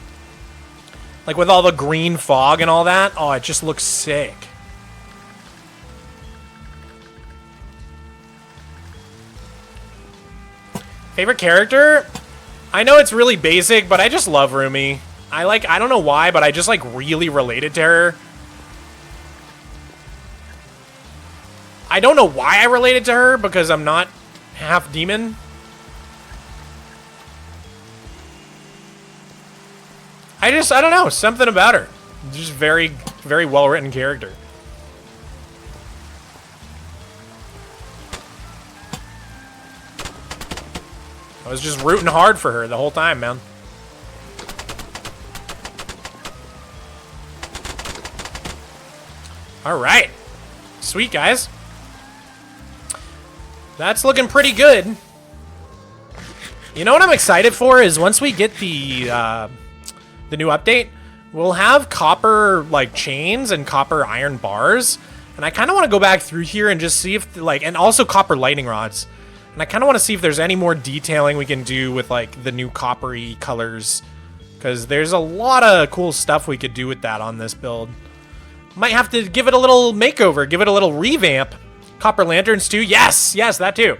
Like with all the green fog and all that. Oh, it just looks sick. Favorite character? I know it's really basic, but I just love Rumi. I don't know why, but I just like really related to her. I don't know why I related to her because I'm not half demon. I don't know, something about her. Just very, very well-written character. I was just rooting hard for her the whole time, man. All right. Sweet, guys. That's looking pretty good. You know what I'm excited for is once we get the new update, we'll have copper like chains and copper iron bars, and I kind of want to go back through here and just see if like, and also copper lightning rods, and I kind of want to see if there's any more detailing we can do with like the new coppery colors, because there's a lot of cool stuff we could do with that on this build. Might have to give it a little makeover, give it a little revamp. Copper lanterns too. Yes, yes, that too.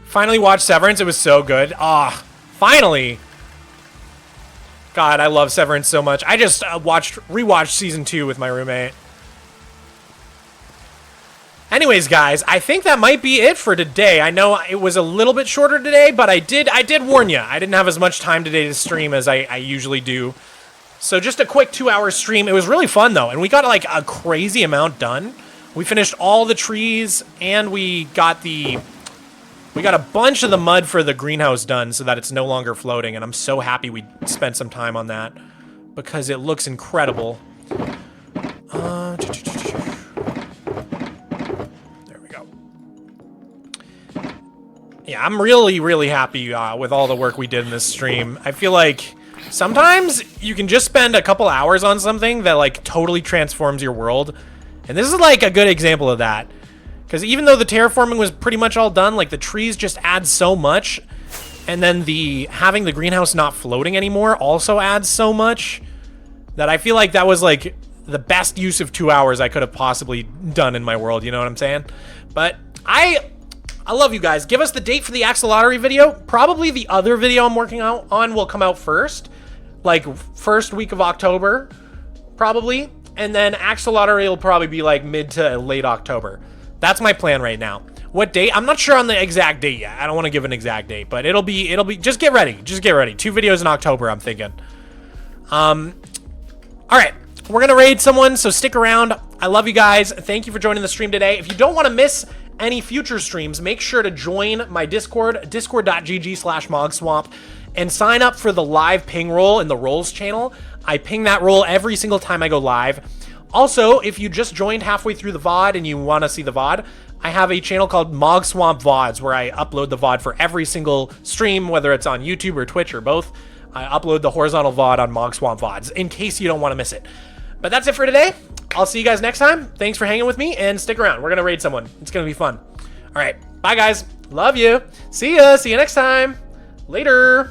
Finally watched Severance. It was so good. Ah, finally. God, I love Severance so much. I just rewatched season 2 with my roommate. Anyways, guys, I think that might be it for today. I know it was a little bit shorter today, but I did warn you. I didn't have as much time today to stream as I usually do. So just a quick 2-hour stream. It was really fun, though, and we got, like, a crazy amount done. We finished all the trees, and we got a bunch of the mud for the greenhouse done so that it's no longer floating, and I'm so happy we spent some time on that because it looks incredible. There we go. Yeah, I'm really, really happy with all the work we did in this stream. I feel like sometimes you can just spend a couple hours on something that like totally transforms your world. And this is like a good example of that. Because even though the terraforming was pretty much all done, like the trees just add so much. And then having the greenhouse not floating anymore also adds so much that I feel like that was like the best use of 2 hours I could have possibly done in my world. You know what I'm saying? But I love you guys. Give us the date for the axolotl video. Probably the other video I'm working on will come out first. Like first week of October, probably. And then axolotl will probably be like mid to late October. That's my plan right now. What date? I'm not sure on the exact date yet. I don't want to give an exact date, but it'll be, just get ready. Just get ready. 2 videos in October, I'm thinking. All right. We're going to raid someone, so stick around. I love you guys. Thank you for joining the stream today. If you don't want to miss any future streams, make sure to join my Discord, discord.gg/Mogswamp, and sign up for the live ping roll in the Rolls channel. I ping that roll every single time I go live. Also, if you just joined halfway through the VOD and you want to see the VOD, I have a channel called Mogswamp VODs where I upload the VOD for every single stream, whether it's on YouTube or Twitch or both. I upload the horizontal VOD on Mogswamp VODs in case you don't want to miss it. But that's it for today. I'll see you guys next time. Thanks for hanging with me, and stick around. We're going to raid someone. It's going to be fun. All right. Bye, guys. Love you. See ya. See you next time. Later.